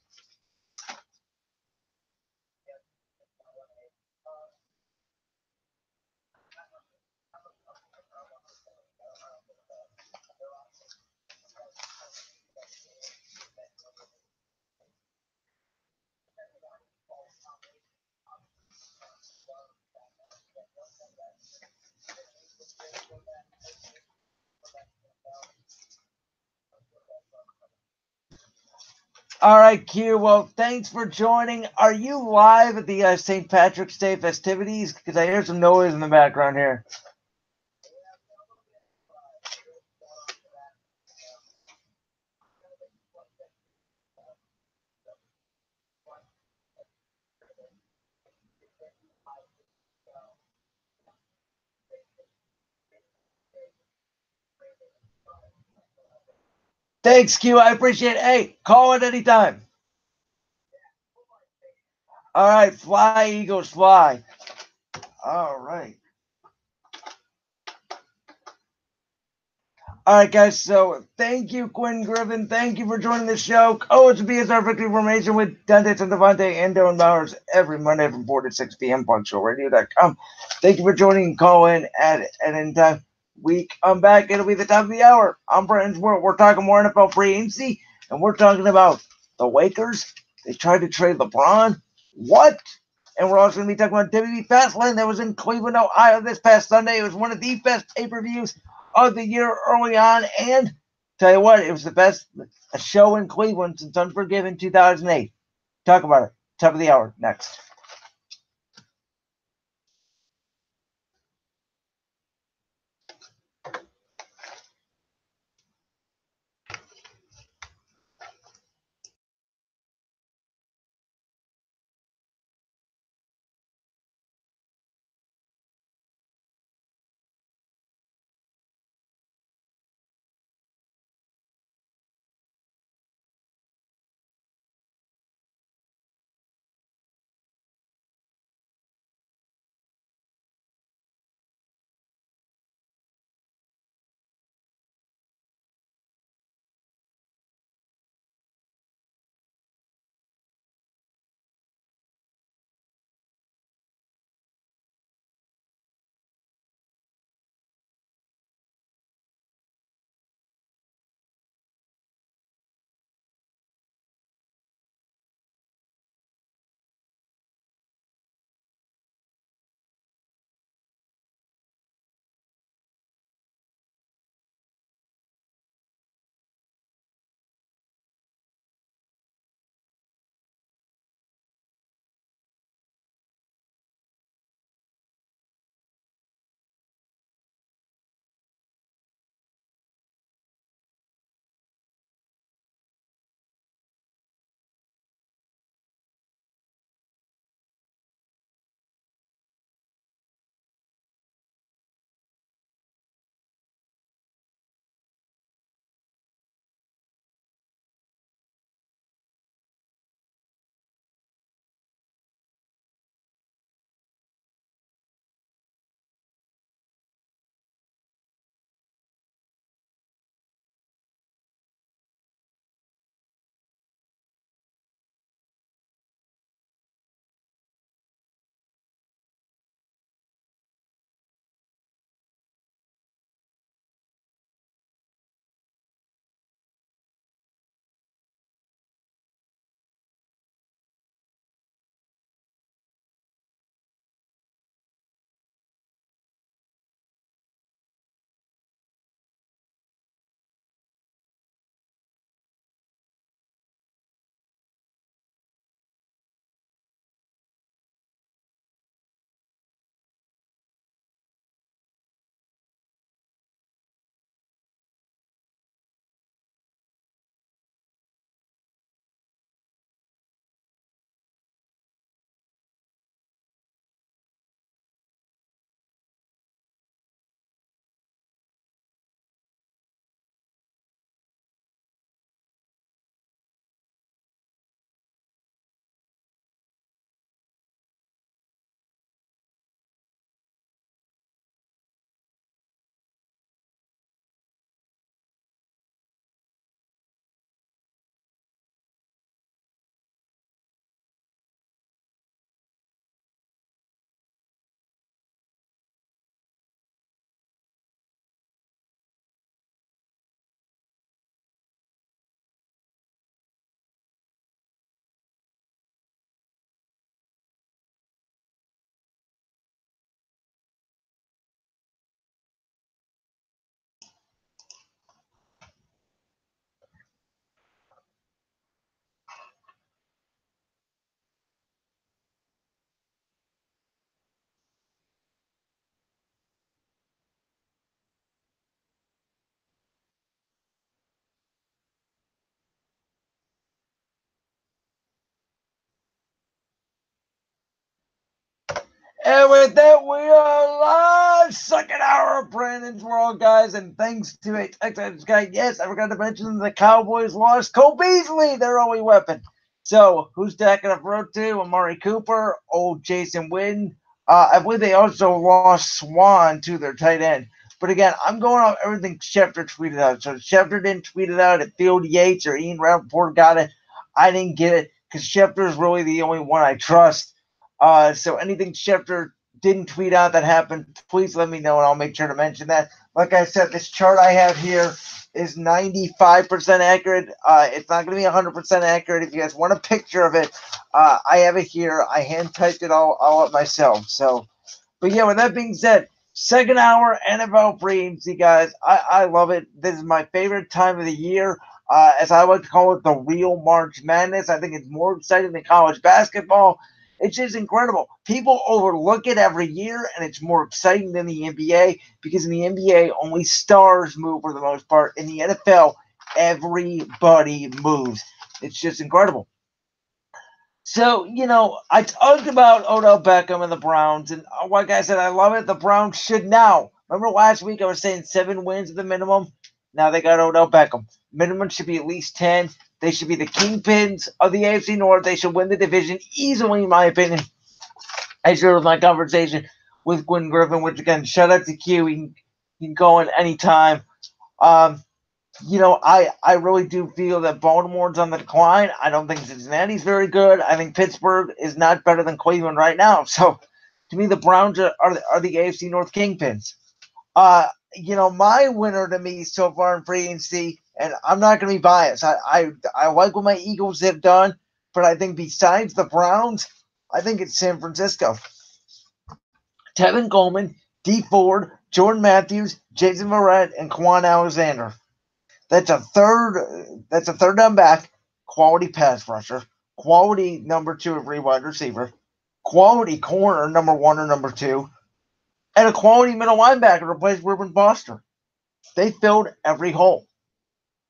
All right, Q. Well, thanks for joining. Are you live at the St. Patrick's Day festivities? Because I hear some noise in the background here. Thanks, Q. I appreciate it. Hey, call it anytime. All right, fly, Eagles, fly. All right. All right, guys. So thank you, Quentin Griffin. Thank you for joining the show. Oh, it's BSR Victory Formation with Dante, Centofanti, and Dylan Bowers every Monday from 4 to 6 p.m. punctualradio.com. Thank you for joining and call in at any time. We come back. It'll be the top of the hour. I'm Brandon. We're talking more NFL free agency, and we're talking about the Lakers. They tried to trade LeBron. What? And we're also going to be talking about WWE Fastlane that was in Cleveland, Ohio this past Sunday. It was one of the best pay-per-views of the year early on. And tell you what, it was the best show in Cleveland since Unforgiven 2008. Talk about it. Top of the hour next. And with that, we are live. Second hour of Brandon's World, guys. And thanks to a Texas guy. Yes, I forgot to mention the Cowboys lost Cole Beasley, their only weapon. So, who's stacking up road to? Amari Cooper, old Jason Witten. I believe they also lost Swan to their tight end. But again, I'm going off everything Schefter tweeted out. So, Schefter didn't tweet it out. If Field Yates or Ian Rappaport got it, I didn't get it because Schefter is really the only one I trust. So anything Schefter didn't tweet out that happened, please let me know, and I'll make sure to mention that. Like I said, this chart I have here is 95% accurate. It's not going to be 100% accurate. If you guys want a picture of it, I have it here. I hand-typed it all up myself. So, but yeah, with that being said, second hour NFL free agency, guys. I love it. This is my favorite time of the year. As I like to call it, the real March Madness. I think it's more exciting than college basketball. It's just incredible. People overlook it every year, and it's more exciting than the NBA because in the NBA, only stars move for the most part. In the NFL, everybody moves. It's just incredible. So, I talked about Odell Beckham and the Browns, and like I said, I love it. The Browns should now. Remember last week I was saying 7 wins at the minimum? Now they got Odell Beckham. Minimum should be at least 10. They should be the kingpins of the AFC North. They should win the division easily, in my opinion. I shared with my conversation with Quentin Griffin, which, again, shout out to Q. He can go in anytime. I really do feel that Baltimore's on the decline. I don't think Cincinnati's very good. I think Pittsburgh is not better than Cleveland right now. So, to me, the Browns are the AFC North kingpins. My winner to me so far in free agency, and I'm not going to be biased. I like what my Eagles have done, but I think besides the Browns, I think it's San Francisco. Tevin Coleman, D. Ford, Jordan Matthews, Jason Verrett, and Quan Alexander. That's a third down back, quality pass rusher, quality number 2 of wide receiver, quality corner number 1 or number 2, and a quality middle linebacker to replace Reuben Foster. They filled every hole.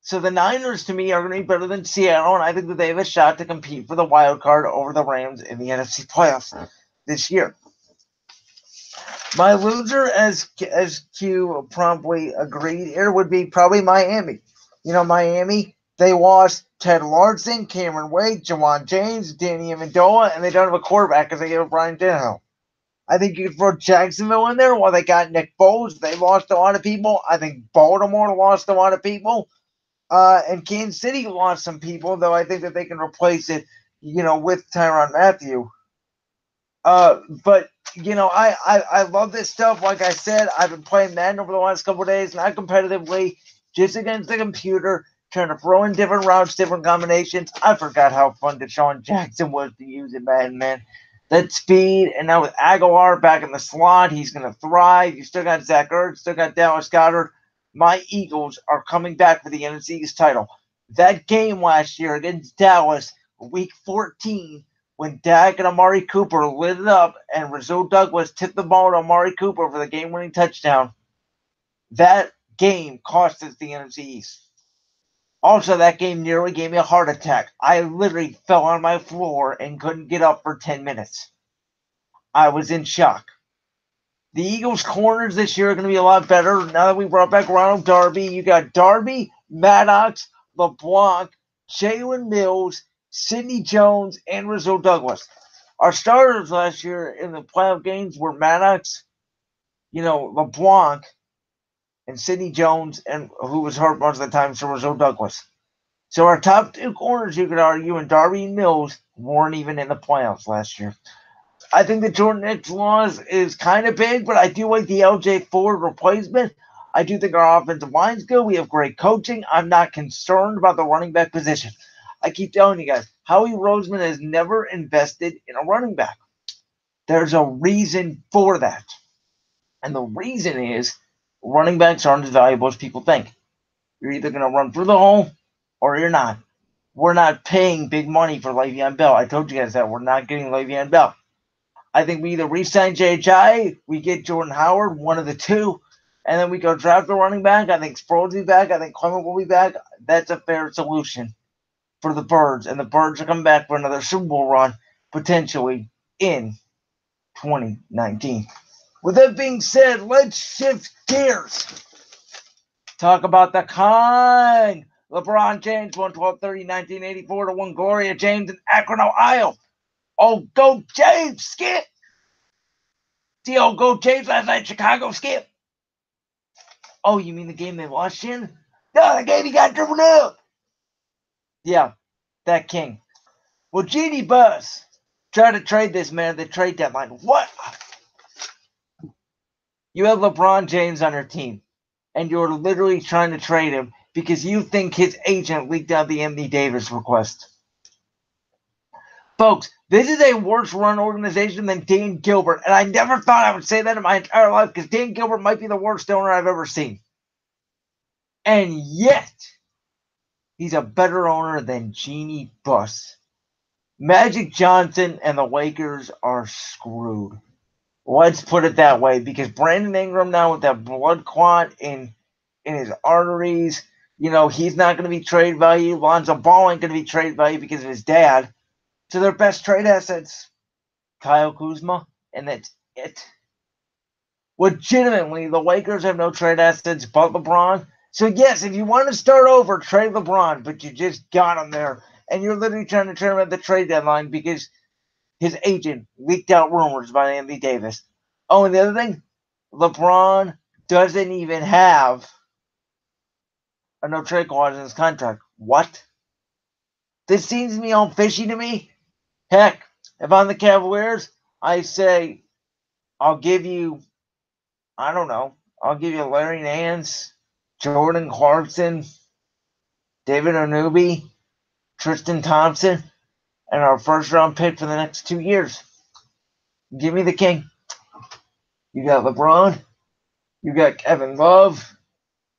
So the Niners, to me, are going to be better than Seattle, and I think that they have a shot to compete for the wild card over the Rams in the NFC playoffs this year. My loser, as Q promptly agreed, here would be probably Miami. Miami, they lost Ted Larson, Cameron Wade, Jawan James, Danny Amendola, and they don't have a quarterback because they gave up Brian Tannehill. I think you could throw Jacksonville in there while they got Nick Foles. They lost a lot of people. I think Baltimore lost a lot of people. And Kansas City lost some people, though I think that they can replace it, with Tyrann Mathieu. But, I love this stuff. Like I said, I've been playing Madden over the last couple of days, not competitively, just against the computer, trying to throw in different routes, different combinations. I forgot how fun Deshaun Jackson was to use in Madden, man. That speed, and now with Aguilar back in the slot, he's going to thrive. You still got Zach Ertz, still got Dallas Goedert. My Eagles are coming back for the NFC East title. That game last year against Dallas, week 14, when Dak and Amari Cooper lit it up and Rasul Douglas tipped the ball to Amari Cooper for the game-winning touchdown, that game cost us the NFC East. Also, that game nearly gave me a heart attack. I literally fell on my floor and couldn't get up for 10 minutes. I was in shock. The Eagles' corners this year are going to be a lot better. Now that we brought back Ronald Darby, you got Darby, Maddox, LeBlanc, Jalen Mills, Sidney Jones, and Rasul Douglas. Our starters last year in the playoff games were Maddox, LeBlanc, and Sidney Jones, and who was hurt most of the time, so Rasul Douglas. So our top 2 corners, you could argue, and Darby and Mills weren't even in the playoffs last year. I think the Jordan Hicks loss is kind of big, but I do like the LJ Ford replacement. I do think our offensive line's good. We have great coaching. I'm not concerned about the running back position. I keep telling you guys, Howie Roseman has never invested in a running back. There's a reason for that. And the reason is running backs aren't as valuable as people think. You're either going to run through the hole or you're not. We're not paying big money for Le'Veon Bell. I told you guys that. We're not getting Le'Veon Bell. I think we either re-sign J.J., we get Jordan Howard, one of the two, and then we go draft a running back. I think Sproles will be back. I think Clement will be back. That's a fair solution for the Birds, and the Birds are coming back for another Super Bowl run, potentially, in 2019. With that being said, let's shift gears. Talk about the Kong. LeBron James, 1/12/30, 1984 to 1 Gloria James in Akron, Ohio. Oh, go James, Skip. See, oh, go James last night in Chicago, Skip. Oh, you mean the game they lost in? No, the game he got dribbled up. Yeah, that king. Well, Genie Bus tried to trade this man at the trade deadline. What? You have LeBron James on your team, and you're literally trying to trade him because you think his agent leaked out the Anthony Davis request. Folks, this is a worse run organization than Dan Gilbert, and I never thought I would say that in my entire life because Dan Gilbert might be the worst owner I've ever seen. And yet, he's a better owner than Genie Bus. Magic Johnson and the Lakers are screwed. Let's put it that way, because Brandon Ingram now with that blood clot in his arteries, he's not going to be trade value. Lonzo Ball ain't going to be trade value because of his dad. So their best trade assets, Kyle Kuzma, and that's it. Legitimately, the Lakers have no trade assets but LeBron. So yes, if you want to start over, trade LeBron, but you just got him there. And you're literally trying to trade him at the trade deadline because his agent leaked out rumors about Anthony Davis. Oh, and the other thing, LeBron doesn't even have a no-trade clause in his contract. What? This seems to be all fishy to me. Heck, if I'm the Cavaliers, I say, I'll give you, I'll give you Larry Nance, Jordan Clarkson, David Onubi, Tristan Thompson, and our first-round pick for the next 2 years. Give me the king. You got LeBron. You got Kevin Love.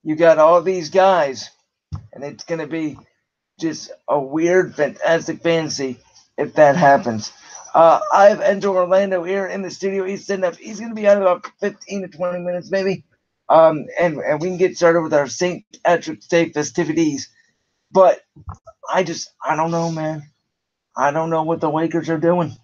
You got all these guys. And it's going to be just a weird, fantastic fantasy if that happens. I have Enzo Orlando here in the studio. He's sitting up. He's going to be out in about 15 to 20 minutes maybe. And we can get started with our St. Patrick's Day festivities. But I don't know, man. I don't know what the Lakers are doing.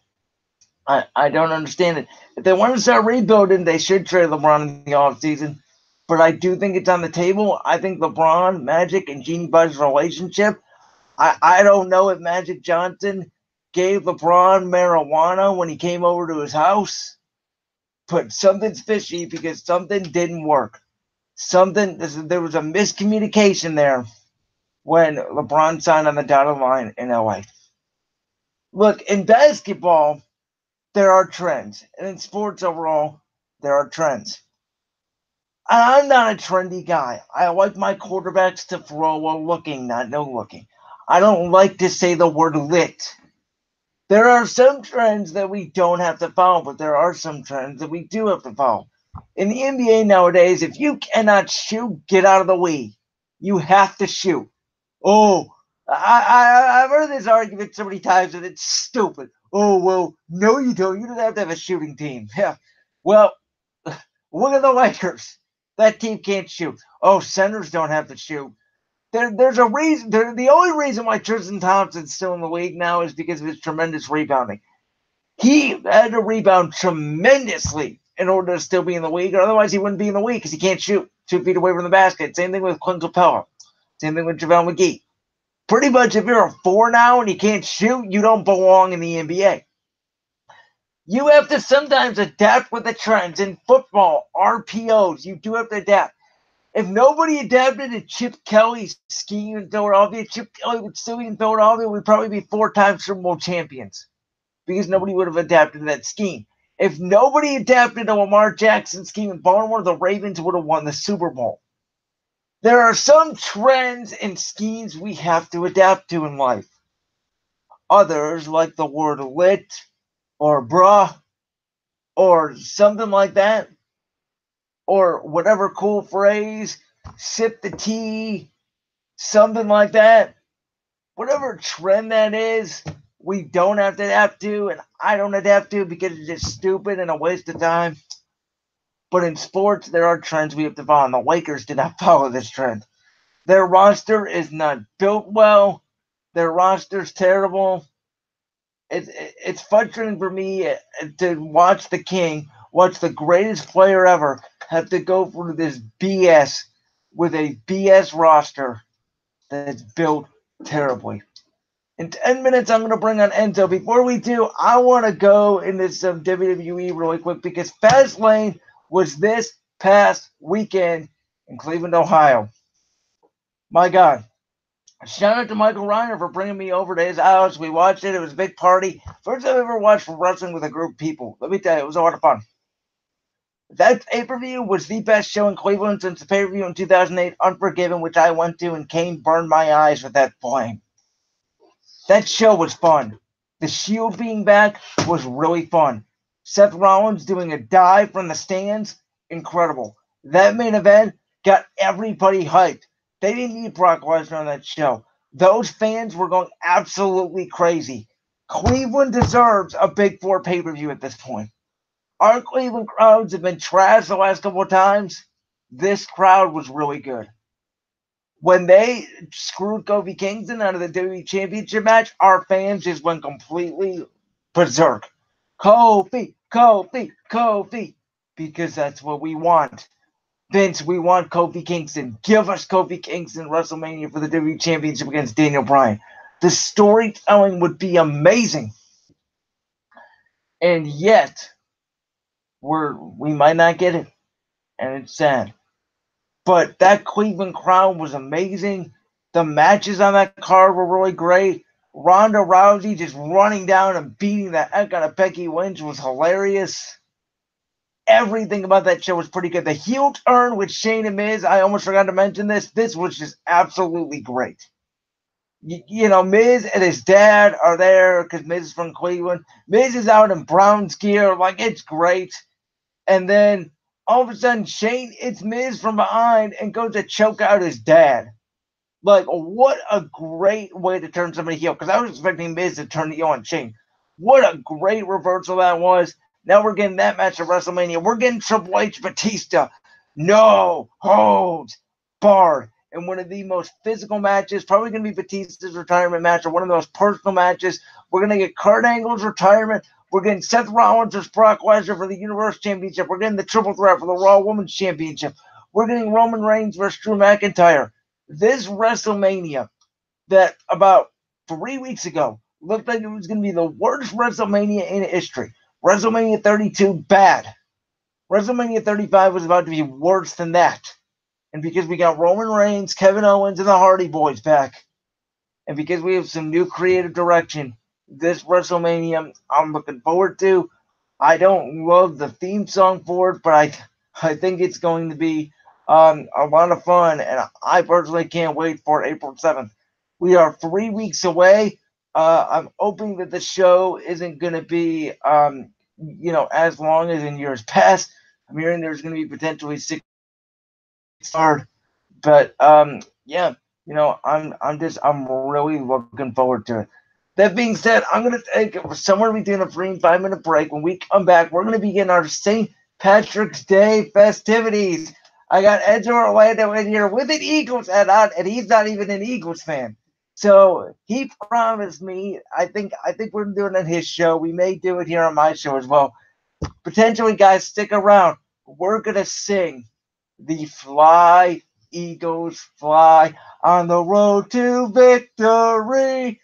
I don't understand it. If they want to start rebuilding, they should trade LeBron in the offseason. But I do think it's on the table. I think LeBron, Magic, and Genie Buz's relationship, I don't know if Magic Johnson gave LeBron marijuana when he came over to his house. But something's fishy because something didn't work. There was a miscommunication there when LeBron signed on the dotted line in LA. Look, in basketball, there are trends. And in sports overall, there are trends. I'm not a trendy guy. I like my quarterbacks to throw while looking, not no looking. I don't like to say the word lit. There are some trends that we don't have to follow, but there are some trends that we do have to follow. In the NBA nowadays, if you cannot shoot, get out of the way. You have to shoot. Oh, I've heard this argument so many times, and it's stupid. Oh, well, no, you don't. You don't have to have a shooting team. Yeah. Well, look at the Lakers. That team can't shoot. Oh, centers don't have to shoot. There's a reason. The only reason why Tristan Thompson's still in the league now is because of his tremendous rebounding. He had to rebound tremendously in order to still be in the league. Otherwise, he wouldn't be in the league because he can't shoot 2 feet away from the basket. Same thing with Clint Capella. Same thing with JaVale McGee. Pretty much, if you're a 4 now and you can't shoot, you don't belong in the NBA. You have to sometimes adapt with the trends. In football, RPOs, you do have to adapt. If nobody adapted to Chip Kelly's scheme in Philadelphia, Chip Kelly would still be in Philadelphia. We'd probably be 4-time Super Bowl champions because nobody would have adapted to that scheme. If nobody adapted to Lamar Jackson's scheme in Baltimore, the Ravens would have won the Super Bowl. There are some trends and schemes we have to adapt to in life. Others, like the word lit or bruh or something like that, or whatever cool phrase, sip the tea, something like that. Whatever trend that is, we don't have to adapt to, and I don't adapt to because it's just stupid and a waste of time. But in sports, there are trends we have to follow, and the Lakers did not follow this trend. Their roster is not built well. Their roster's terrible. it's frustrating for me to watch the King, watch the greatest player ever, have to go through this BS with a BS roster that's built terribly. In 10 minutes, I'm going to bring on Enzo. Before we do, I want to go into some WWE really quick because Fastlane was this past weekend in Cleveland, Ohio. My God. Shout out to Michael Reiner for bringing me over to his house. We watched it. It was a big party. First time I ever watched wrestling with a group of people. Let me tell you, it was a lot of fun. That pay-per-view was the best show in Cleveland since the pay-per-view in 2008, Unforgiven, which I went to, and Kane burned my eyes with that flame. That show was fun. The Shield being back was really fun. Seth Rollins doing a dive from the stands, incredible. That main event got everybody hyped. They didn't need Brock Lesnar on that show. Those fans were going absolutely crazy. Cleveland deserves a Big Four pay-per-view at this point. Our Cleveland crowds have been trashed the last couple of times. This crowd was really good. When they screwed Kofi Kingston out of the WWE Championship match, our fans just went completely berserk. Kofi, Kofi, Kofi. Because that's what we want. Vince, we want Kofi Kingston. Give us Kofi Kingston WrestleMania for the WWE Championship against Daniel Bryan. The storytelling would be amazing. And yet, we might not get it. And it's sad. But that Cleveland crowd was amazing. The matches on that card were really great. Ronda Rousey just running down and beating the heck out of Becky Lynch was hilarious. Everything about that show was pretty good. The heel turn with Shane and Miz, I almost forgot to mention this. This was just absolutely great. You know, Miz and his dad are there because Miz is from Cleveland. Miz is out in Browns gear. Like, it's great. And then all of a sudden, Shane hits Miz from behind and goes to choke out his dad. Like, what a great way to turn somebody heel. Because I was expecting Miz to turn heel on Shane. What a great reversal that was. Now we're getting that match at WrestleMania. We're getting Triple H Batista. No holds barred. In one of the most physical matches. Probably going to be Batista's retirement match or one of the most personal matches. We're going to get Kurt Angle's retirement. We're getting Seth Rollins versus Brock Lesnar for the Universal Championship. We're getting the Triple Threat for the Raw Women's Championship. We're getting Roman Reigns versus Drew McIntyre. This WrestleMania that about 3 weeks ago looked like it was going to be the worst WrestleMania in history. WrestleMania 32, bad. WrestleMania 35 was about to be worse than that. And because we got Roman Reigns, Kevin Owens, and the Hardy Boys back, and because we have some new creative direction, this WrestleMania I'm looking forward to. I don't love the theme song for it, but I think it's going to be a lot of fun, and I personally can't wait for April 7th. We are 3 weeks away. I'm hoping that the show isn't going to be, as long as in years past. I'm hearing there's going to be potentially 6 hard, but yeah, I'm really looking forward to it. That being said, I'm going to take somewhere between a 3 and 5 minute break. When we come back, we're going to begin our St. Patrick's Day festivities. I got Enzo Orlando in here with an Eagles hat on, and he's not even an Eagles fan. So he promised me, I think we're doing it on his show. We may do it here on my show as well. Potentially, guys, stick around. We're going to sing the Fly, Eagles, Fly on the road to victory.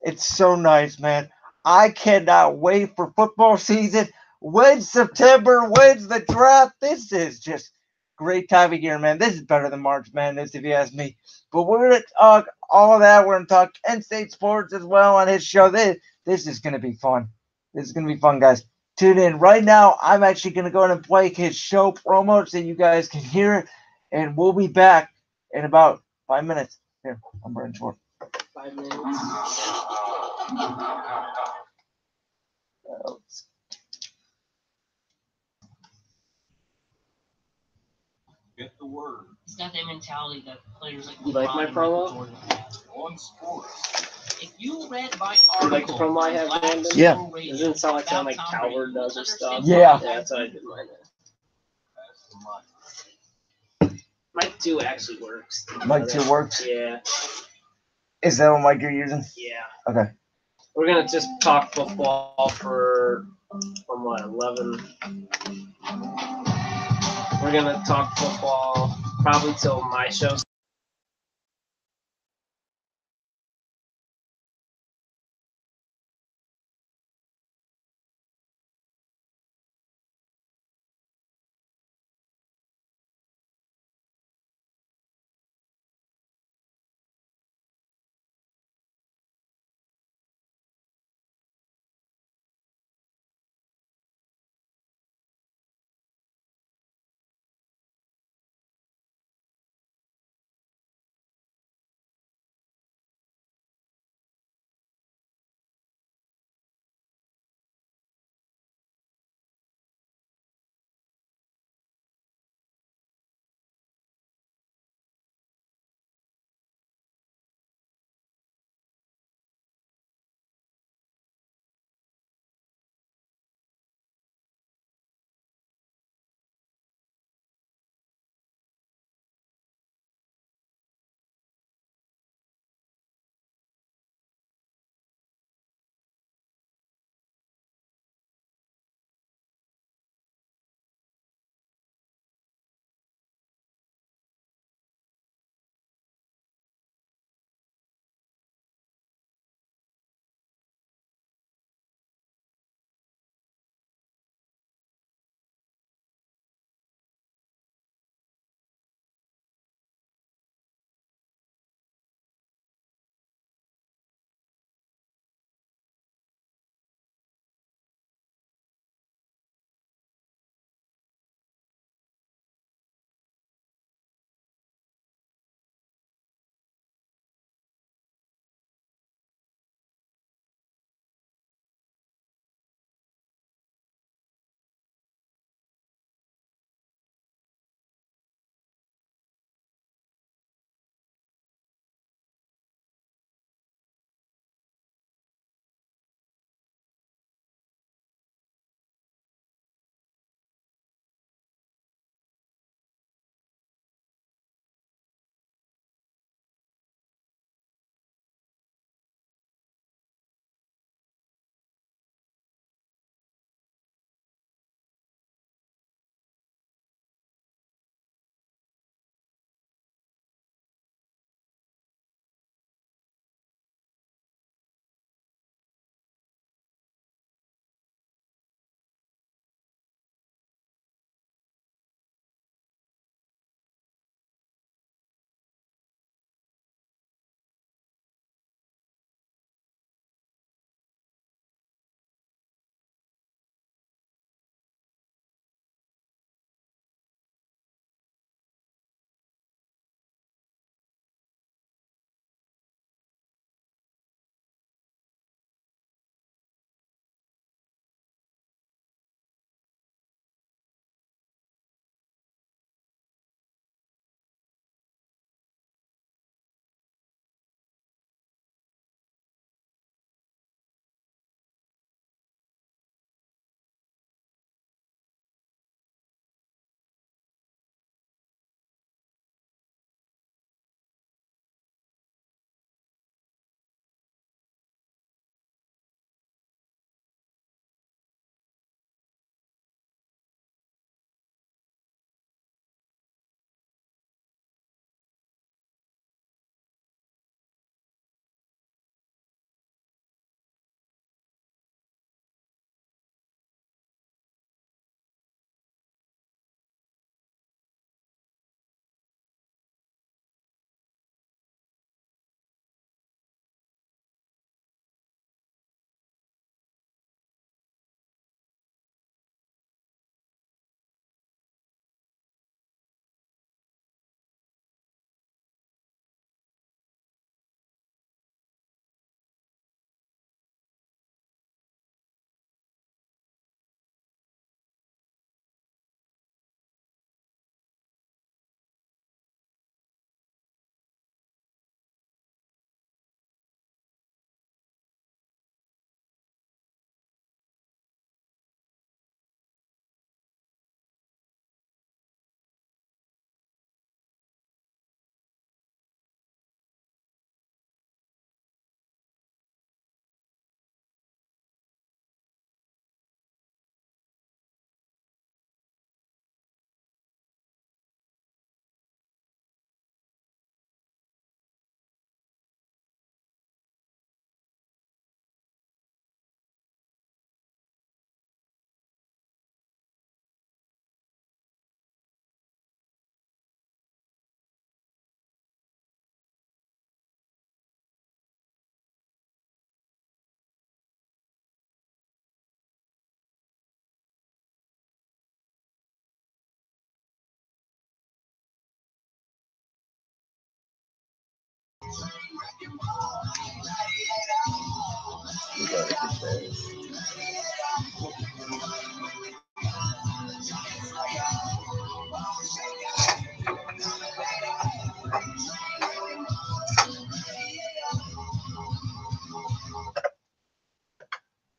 It's so nice, man. I cannot wait for football season. When's September? When's the draft? This is just great time of year, man. This is better than March Madness, if you ask me. But we're going to talk all of that. We're going to talk Kent State sports as well on his show. This is going to be fun. This is going to be fun, guys. Tune in. Right now, I'm actually going to go ahead and play his show promo so you guys can hear it. And we'll be back in about 5 minutes. Here, I'm running short. 5 minutes. Get the word. He's got that mentality that players like You like my promo? On sports. If you read my You like the promo I have, Brandon? Yeah. Doesn't it sound like something like Calvert does or stuff? Yeah. Yeah, that's what I did mine. That's the mic. Mic 2 actually works. Mic 2 works? Yeah. Is that what mic you're using? Yeah. Okay. We're gonna just talk football from what 11. We're gonna talk football probably till my show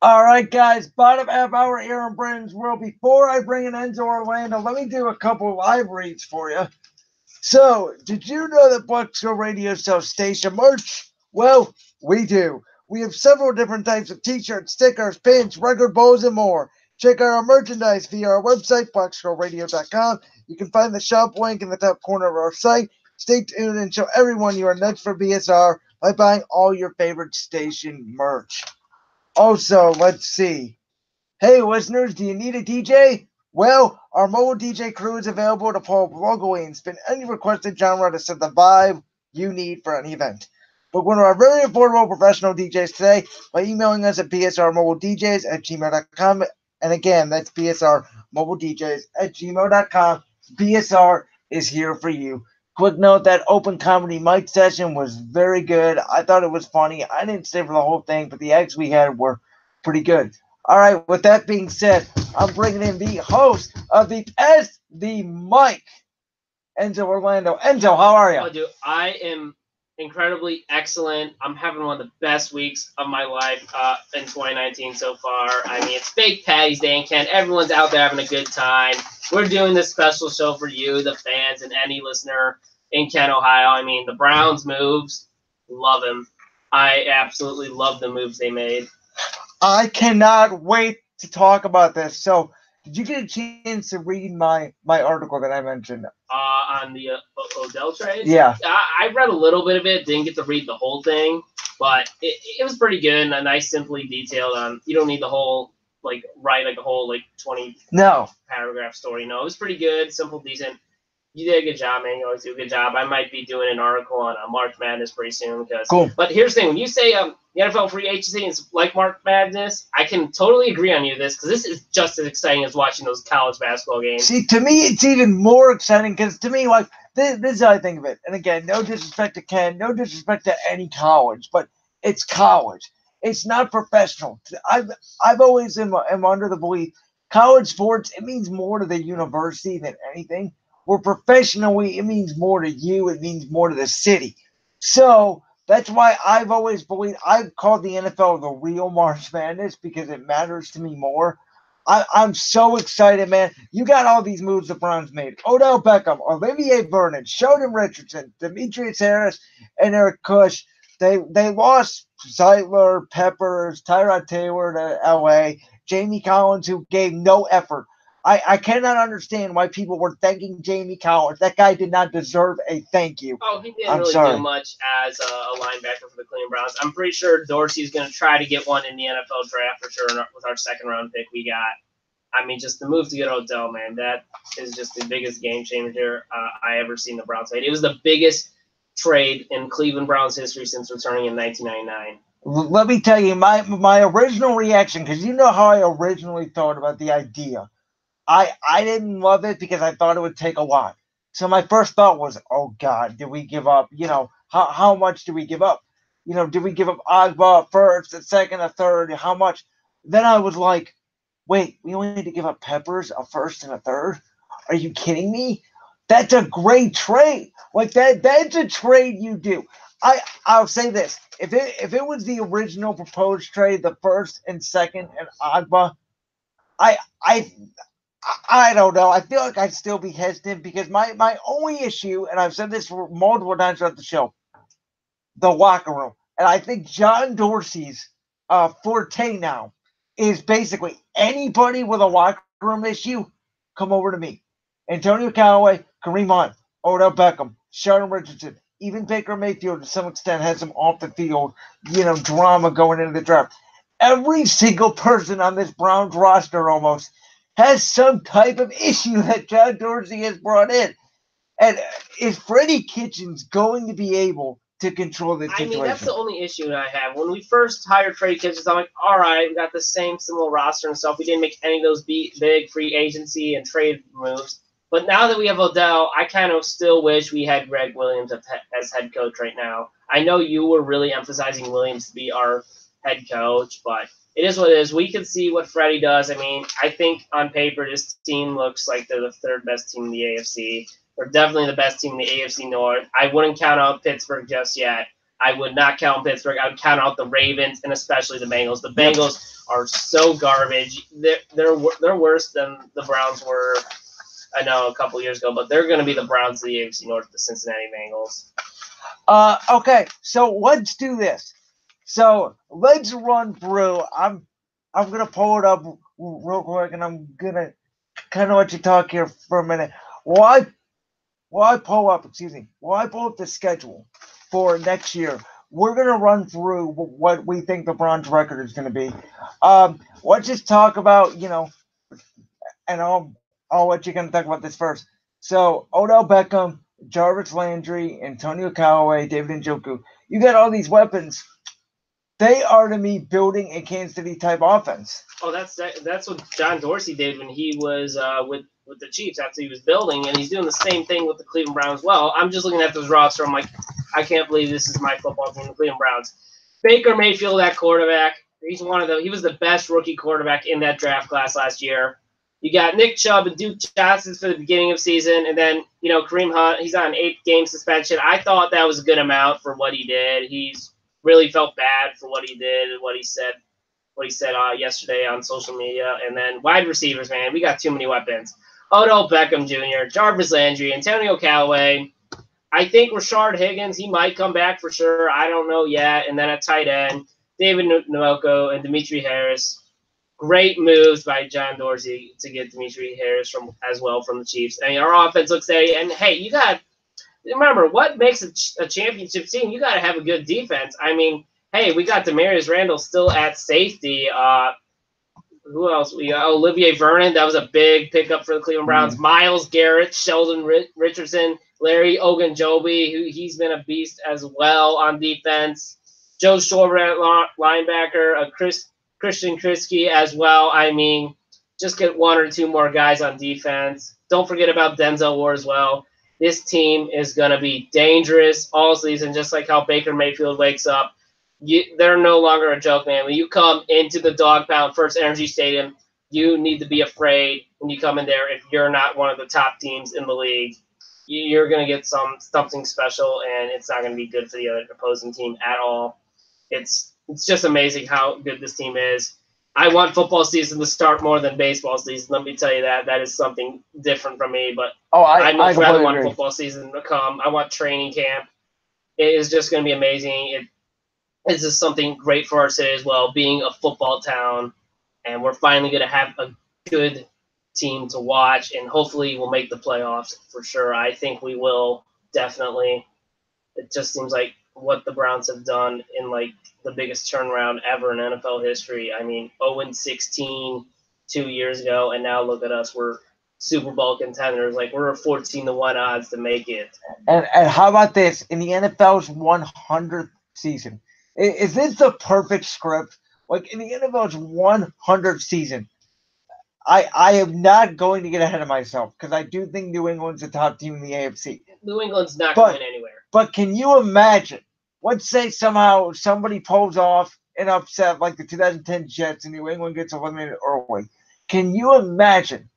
All right, guys, bottom half hour here on Brandon's World. Before I bring in Enzo Orlando, let me do a couple live reads for you. So, did you know that Bucksville Radio sells station merch? Well, we do. We have several different types of t-shirts, stickers, pins, record bowls, and more. Check out our merchandise via our website, bucksvilleradio.com. You can find the shop link in the top corner of our site. Stay tuned and show everyone you are next for BSR by buying all your favorite station merch. Also, let's see. Hey, listeners, do you need a DJ? Well, our mobile DJ crew is available to pull up locally and spin any requested genre to set the vibe you need for any event. Book one of our very affordable professional DJs today by emailing us at bsrmobiledjs@gmail.com. And again, that's bsrmobiledjs@gmail.com. BSR is here for you. Quick note, that open comedy mic session was very good. I thought it was funny. I didn't stay for the whole thing, but the acts we had were pretty good. All right, with that being said, I'm bringing in the host of the Test the Mic, Enzo Orlando. Enzo, how are you? Oh, dude, I am incredibly excellent. I'm having one of the best weeks of my life in 2019 so far. I mean, it's Fake Patties St. at Kent. Everyone's out there having a good time. We're doing this special show for you, the fans, and any listener in Kent, Ohio. I mean, the Browns moves, love them. I absolutely love the moves they made. I cannot wait to talk about this. So, did you get a chance to read my article that I mentioned? On the Odell trade? Yeah. I read a little bit of it, didn't get to read the whole thing, but it was pretty good and a nice, simply detailed. You don't need the whole, write a whole 20 paragraph story. No, it was pretty good, simple, decent. You did a good job, man. You always do a good job. I might be doing an article on March Madness pretty soon. Cool. But here's the thing. When you say the NFL free agency is like March Madness, I can totally agree on you this because this is just as exciting as watching those college basketball games. See, to me, it's even more exciting because to me, this is how I think of it. And again, no disrespect to Ken, no disrespect to any college, but it's college. It's not professional. I've always am under the belief college sports, it means more to the university than anything. Where professionally, it means more to you. It means more to the city. So that's why I've always believed, I've called the NFL the real March Madness because it matters to me more. I'm so excited, man. You got all these moves the Browns made. Odell Beckham, Olivier Vernon, Sheldon Richardson, Demetrius Harris, and Eric Kush. They lost Zeitler, Peppers, Tyrod Taylor to L.A., Jamie Collins, who gave no effort. I cannot understand why people were thanking Jamie Collins. That guy did not deserve a thank you. Oh, he didn't do much as a linebacker for the Cleveland Browns. I'm pretty sure Dorsey's going to try to get one in the NFL draft for sure with our second-round pick we got. I mean, just the move to get Odell, man, that is just the biggest game changer I ever seen the Browns made. It was the biggest trade in Cleveland Browns history since returning in 1999. Let me tell you, my original reaction, because you know how I originally thought about the idea. I didn't love it because I thought it would take a lot. So my first thought was, oh, God, did we give up? How much do we give up? Did we give up Agba first, a second, a third? How much? Then I was like, wait, we only need to give up Peppers, a first and a third? Are you kidding me? That's a great trade. That's a trade you do. I'll say this. If it was the original proposed trade, the first and second and Agba, I don't know. I feel like I'd still be hesitant because my only issue, and I've said this for multiple times throughout the show, the locker room. And I think John Dorsey's forte now is basically anybody with a locker room issue, come over to me. Antonio Callaway, Kareem Hunt, Odell Beckham, Sheldon Richardson, even Baker Mayfield to some extent has some off the field, drama going into the draft. Every single person on this Browns roster almost has some type of issue that John Dorsey has brought in. And is Freddie Kitchens going to be able to control the situation? I mean, that's the only issue that I have. When we first hired Freddie Kitchens, I'm like, all right, we got the same similar roster and stuff. We didn't make any of those big free agency and trade moves. But now that we have Odell, I kind of still wish we had Greg Williams as head coach right now. I know you were really emphasizing Williams to be our head coach, but it is what it is. We can see what Freddie does. I mean, I think on paper this team looks like they're the third best team in the AFC. They're definitely the best team in the AFC North. I wouldn't count out Pittsburgh just yet. I would not count Pittsburgh. I would count out the Ravens and especially the Bengals. The Bengals are so garbage. They're worse than the Browns were, I know, a couple years ago, but they're going to be the Browns of the AFC North, the Cincinnati Bengals. Okay, so let's do this. So let's run through. I'm gonna pull it up real quick, and I'm gonna kind of let you talk here for a minute. While I pull up the schedule for next year, we're gonna run through what we think the Browns' record is gonna be. Let's just talk about, and I'll let you kind of talk about this first. So Odell Beckham, Jarvis Landry, Antonio Callaway, David Njoku. You got all these weapons. They are, to me, building a Kansas City type offense. Oh, that's what John Dorsey did when he was with the Chiefs after he was building, and he's doing the same thing with the Cleveland Browns. Well, I'm just looking at this roster. I'm like, I can't believe this is my football team, the Cleveland Browns. Baker Mayfield at quarterback. He was the best rookie quarterback in that draft class last year. You got Nick Chubb and Duke Johnson for the beginning of season, and then Kareem Hunt. He's on an 8-game suspension. I thought that was a good amount for what he did. He's really felt bad for what he did and what he said yesterday on social media. And then wide receivers, man, we got too many weapons. Odell Beckham Jr., Jarvis Landry, Antonio Callaway. I think Rashard Higgins, he might come back for sure. I don't know yet. And then at tight end, David Njoku and Demetri Harris. Great moves by John Dorsey to get Demetri Harris from the Chiefs. I mean, our offense looks steady. And, hey, you got – remember, what makes a championship team? You got to have a good defense. I mean, hey, we got Demarius Randall still at safety. Who else? We got Olivier Vernon. That was a big pickup for the Cleveland Browns. Myles Garrett, Sheldon Richardson, Larry Ogunjobi, he's been a beast as well on defense. Joe Schwarber at linebacker, Christian Krisky as well. I mean, just get one or two more guys on defense. Don't forget about Denzel Ward as well. This team is going to be dangerous all season, just like how Baker Mayfield wakes up. They're no longer a joke, man. When you come into the Dog Pound First Energy Stadium, you need to be afraid when you come in there. If you're not one of the top teams in the league, you're going to get something special, and it's not going to be good for the other opposing team at all. It's just amazing how good this team is. I want football season to start more than baseball season. Let me tell you that. That is something different from me. But I much rather want football season to come. I want training camp. It is just going to be amazing. It's just something great for our city as well, being a football town. And we're finally going to have a good team to watch. And hopefully we'll make the playoffs for sure. I think we will, definitely. It just seems like what the Browns have done in like the biggest turnaround ever in NFL history. I mean, 0-16 2 years ago, and now look at us. We're Super Bowl contenders. Like, we're 14-1 odds to make it. And how about this? In the NFL's 100th season, is this the perfect script? Like, in the NFL's 100th season, I am not going to get ahead of myself because I do think New England's the top team in the AFC. New England's not going anywhere. But can you imagine? Let's say somehow somebody pulls off an upset like the 2010 Jets and New England gets eliminated early. Can you imagine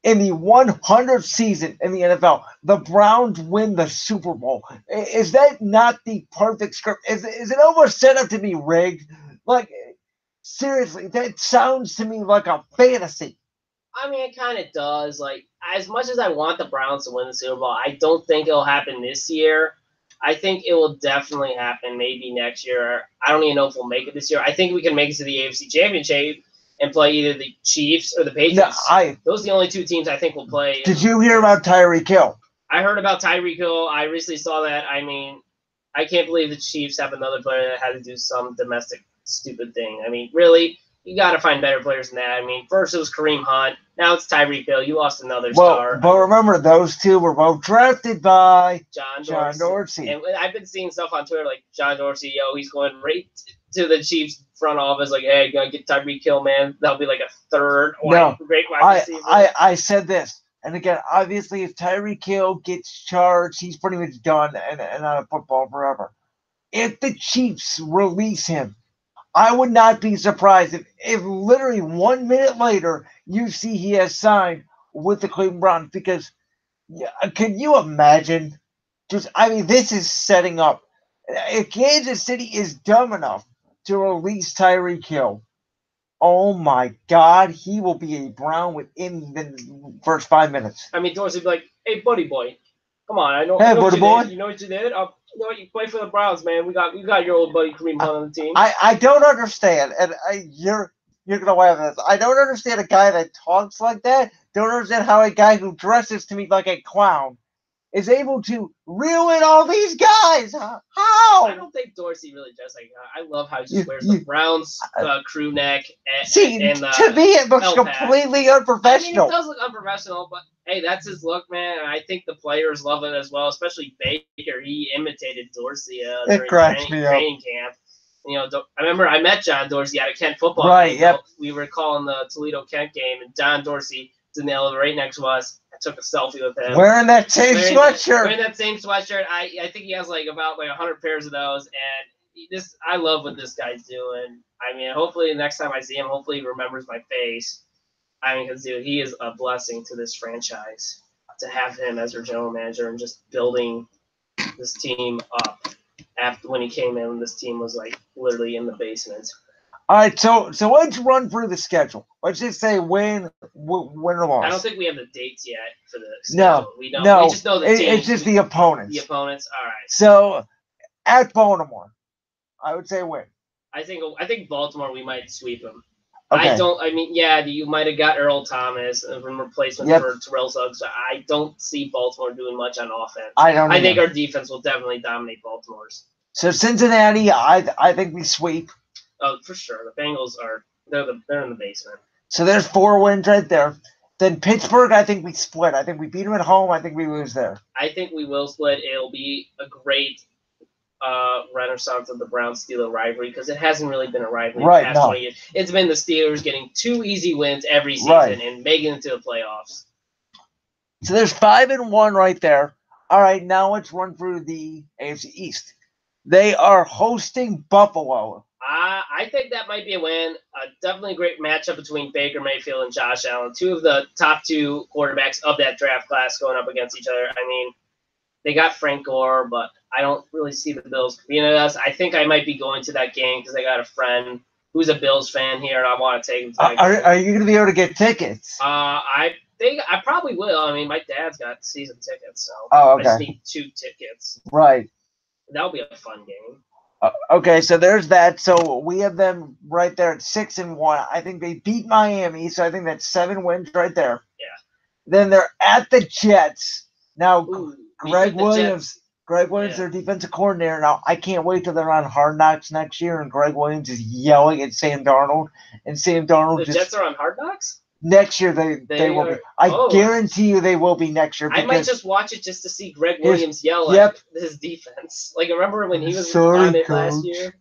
in the 100th season in the NFL, the Browns win the Super Bowl? Is that not the perfect script? Is it almost set up to be rigged? Like, seriously, that sounds to me like a fantasy. I mean, it kind of does. Like, as much as I want the Browns to win the Super Bowl, I don't think it'll happen this year. I think it will definitely happen maybe next year. I don't even know if we'll make it this year. I think we can make it to the AFC Championship and play either the Chiefs or the Patriots. Those are the only two teams I think will play. Did you hear about Tyreek Hill? I heard about Tyreek Hill. I recently saw that. I mean, I can't believe the Chiefs have another player that had to do some domestic stupid thing. I mean, really? You got to find better players than that. I mean, first it was Kareem Hunt. Now it's Tyreek Hill. You lost another star. But remember, those two were both drafted by John Dorsey. And I've been seeing stuff on Twitter like John Dorsey, he's going right to the Chiefs front office like, hey, gonna get Tyreek Hill, man. That'll be like a third great wide receiver. I said this. And again, obviously, if Tyreek Hill gets charged, he's pretty much done and out of football forever. if the Chiefs release him, I would not be surprised if literally 1 minute later you see he has signed with the Cleveland Browns. Because can you imagine? This is setting up. If Kansas City is dumb enough to release Tyreek Hill, oh my God, he will be a Brown within the first 5 minutes. I mean, Dorsey would be like, "Hey, buddy boy, come on, I know, Hey, I know what buddy you boy. did. You know what you did? You know what, you play for the Browns, man. We got your old buddy Kareem Hunt on the team." I don't understand, and you're gonna laugh at this. I don't understand a guy that talks like that. Don't understand how a guy who dresses to me like a clown is able to reel in all these guys. How? I don't think Dorsey really does like that. I love how he just wears the Browns crew neck and to me it looks completely unprofessional. I mean, it does look unprofessional, but hey, that's his look, man. And I think the players love it as well, especially Baker. He imitated Dorsey during training camp. You know, I remember I met John Dorsey at a Kent football game. Yep. We were calling the Toledo-Kent game, and John Dorsey was in the elevator right next to us. I took a selfie with him. Wearing that same sweatshirt. Wearing that same sweatshirt. I think he has about 100 pairs of those, and I love what this guy's doing. I mean, hopefully the next time I see him, hopefully he remembers my face. I mean, because, dude, he is a blessing to this franchise to have him as their general manager and just building this team up. After when he came in, this team was literally in the basement. All right, so let's run through the schedule. Let's just say win or loss. I don't think we have the dates yet for the schedule. No, we don't. No, we just know the teams. It's just the opponents. The opponents. All right. So at Baltimore, I would say win. I think Baltimore, we might sweep them. Okay. You might have got Earl Thomas in replacement for Terrell Suggs. I don't see Baltimore doing much on offense. I think our defense will definitely dominate Baltimore's. So Cincinnati, I think we sweep. Oh, for sure. The Bengals they're in the basement. So there's 4 wins right there. Then Pittsburgh, I think we split. I think we beat them at home. I think we lose there. I think we will split. It'll be a great renaissance of the Browns-Steelers rivalry because it hasn't really been a rivalry in the past 20 years. It's been the Steelers getting 2 easy wins every season and making it to the playoffs. So there's 5-1 right there. All right, now let's run through the AFC East. They are hosting Buffalo. I think that might be a win. Definitely a great matchup between Baker Mayfield and Josh Allen, 2 of the top 2 quarterbacks of that draft class going up against each other. I mean, they got Frank Gore, but I don't really see the Bills competing with us. I think I might be going to that game because I got a friend who's a Bills fan here, and I want to take him to that game. Are you going to be able to get tickets? I probably will. I mean, my dad's got season tickets, so I just need 2 tickets. Right. That'll be a fun game. Okay, so there's that. So we have them right there at 6-1. I think they beat Miami, so I think that's 7 wins right there. Yeah. Then they're at the Jets. Now, Greg Williams, their defensive coordinator. Now, I can't wait till they're on Hard Knocks next year, and Greg Williams is yelling at Sam Darnold, and Sam Darnold The Jets are on Hard Knocks? Next year they will be. I guarantee you they will be next year. I might just watch it just to see Greg Williams yell at his defense. Remember when he was on it last year?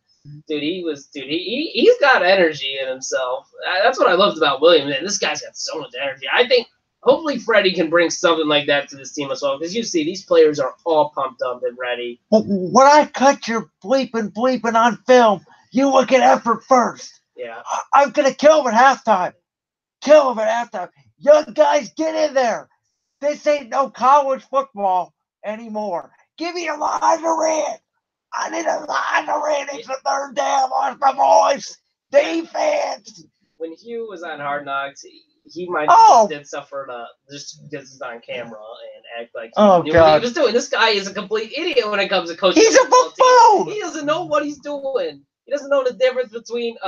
Dude, he's got energy in himself. That's what I loved about Williams. Man, this guy's got so much energy. I think hopefully Freddie can bring something like that to this team as well. Because you see, these players are all pumped up and ready. But when I cut your bleeping on film, you look at effort first. Yeah. I'm gonna kill him at halftime. Young guys, get in there. This ain't no college football anymore. Give me a line to read. I need a line to read. It's the 3rd down. Watch my voice. Defense. When Hugh was on Hard Knocks, he might have did stuff for just because he's on camera and act like he knew what he was doing. This guy is a complete idiot when it comes to coaching. He's a buffoon. He doesn't know what he's doing. He doesn't know the difference between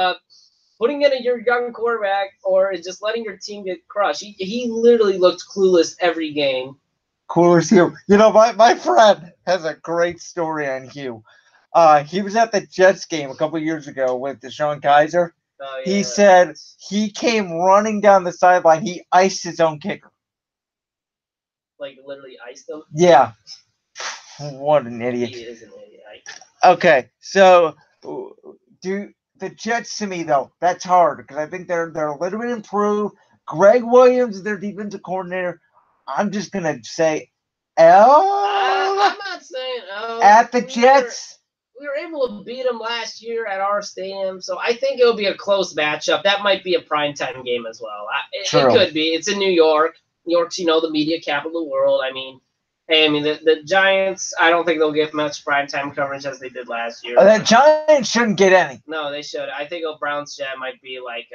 putting in your young quarterback or just letting your team get crushed. He literally looked clueless every game. Clueless Hugh. You know, my friend has a great story on Hugh. He was at the Jets game a couple years ago with Deshaun Kaiser. Oh, yeah. He said he came running down the sideline. He iced his own kicker. Literally iced him? Yeah. What an idiot. He is an idiot. Okay, so the Jets, to me, though, that's hard because I think they're a little bit improved. Greg Williams is their defensive coordinator. I'm just going to say L. I'm not saying L. At the Jets. we were able to beat them last year at our stadium, so I think it'll be a close matchup. That might be a primetime game as well. It could be. It's in New York. New York's, the media capital of the world. I mean, hey, the Giants, I don't think they'll get much primetime coverage as they did last year. The Giants shouldn't get any. No, they should. I think a Browns Jet might be like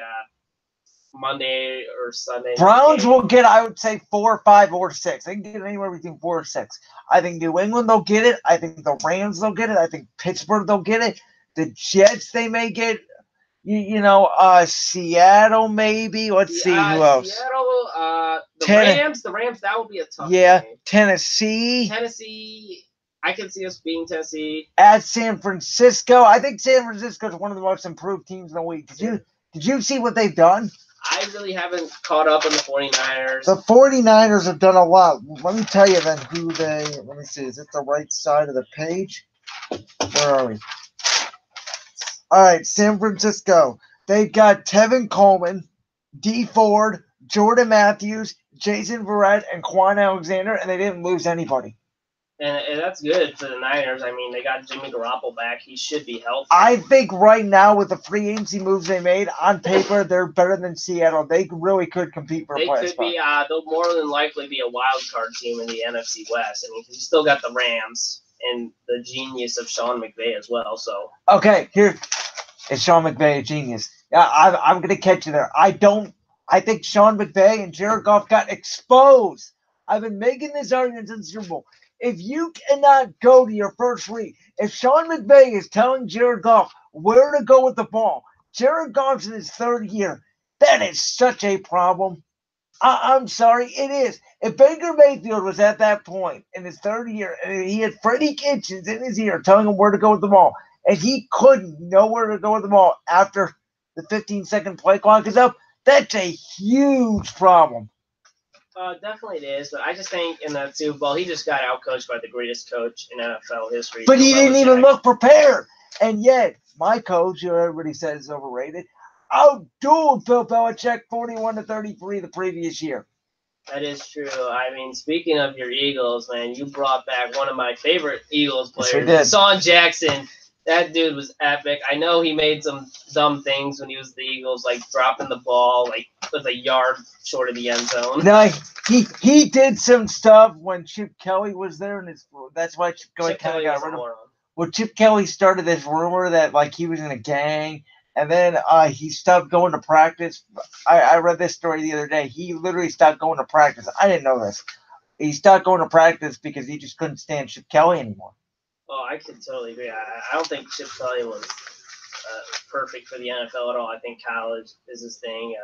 Monday or Sunday. Browns will get, I would say, 4, 5, or 6. They can get anywhere between 4 or 6. I think New England, they'll get it. I think the Rams, they'll get it. I think Pittsburgh, they'll get it. The Jets, they may get, Seattle, maybe. Let's see, who else? Seattle, the Rams, that will be a tough game. Tennessee, I can see us beating Tennessee. At San Francisco. I think San Francisco is one of the most improved teams in the league. Did you see what they've done? I really haven't caught up on the 49ers. The 49ers have done a lot. Let me tell you then who they – let me see. Is it the right side of the page? Where are we? All right, San Francisco. They've got Tevin Coleman, D. Ford, Jordan Matthews, Jason Verrett, and Quan Alexander, and they didn't lose anybody. And that's good for the Niners. I mean, they got Jimmy Garoppolo back. He should be healthy. I think right now with the free agency moves they made, on paper, they're better than Seattle. They really could compete for a playoff spot. They'll more than likely be a wild card team in the NFC West. I mean, because you still got the Rams and the genius of Sean McVay as well. So okay, here is Sean McVay, a genius. Yeah, I'm going to catch you there. I think Sean McVay and Jared Goff got exposed. I've been making this argument since Super Bowl. If you cannot go to your first read, if Sean McVay is telling Jared Goff where to go with the ball, Jared Goff's in his 3rd year, that is such a problem. I'm sorry, it is. If Baker Mayfield was at that point in his 3rd year and he had Freddie Kitchens in his ear telling him where to go with the ball, and he couldn't know where to go with the ball after the 15-second play clock is up, that's a huge problem. Definitely it is, but I just think in that Super Bowl, he just got outcoached by the greatest coach in NFL history. But he didn't even look prepared. And yet, my coach, who everybody says is overrated, outdueled Bill Belichick 41-33 the previous year. That is true. I mean, speaking of your Eagles, man, you brought back one of my favorite Eagles players, Deshaun Jackson. That dude was epic. I know he made some dumb things when he was the Eagles, like dropping the ball, like with a yard short of the end zone. No, he did some stuff when Chip Kelly was there, and that's why Chip Kelly kind of got rid of him. Well, Chip Kelly started this rumor that like he was in a gang, and then he stopped going to practice. I read this story the other day. He literally stopped going to practice. I didn't know this. He stopped going to practice because he just couldn't stand Chip Kelly anymore. Oh, I can totally agree. I don't think Chip Kelly was perfect for the NFL at all. I think college is his thing.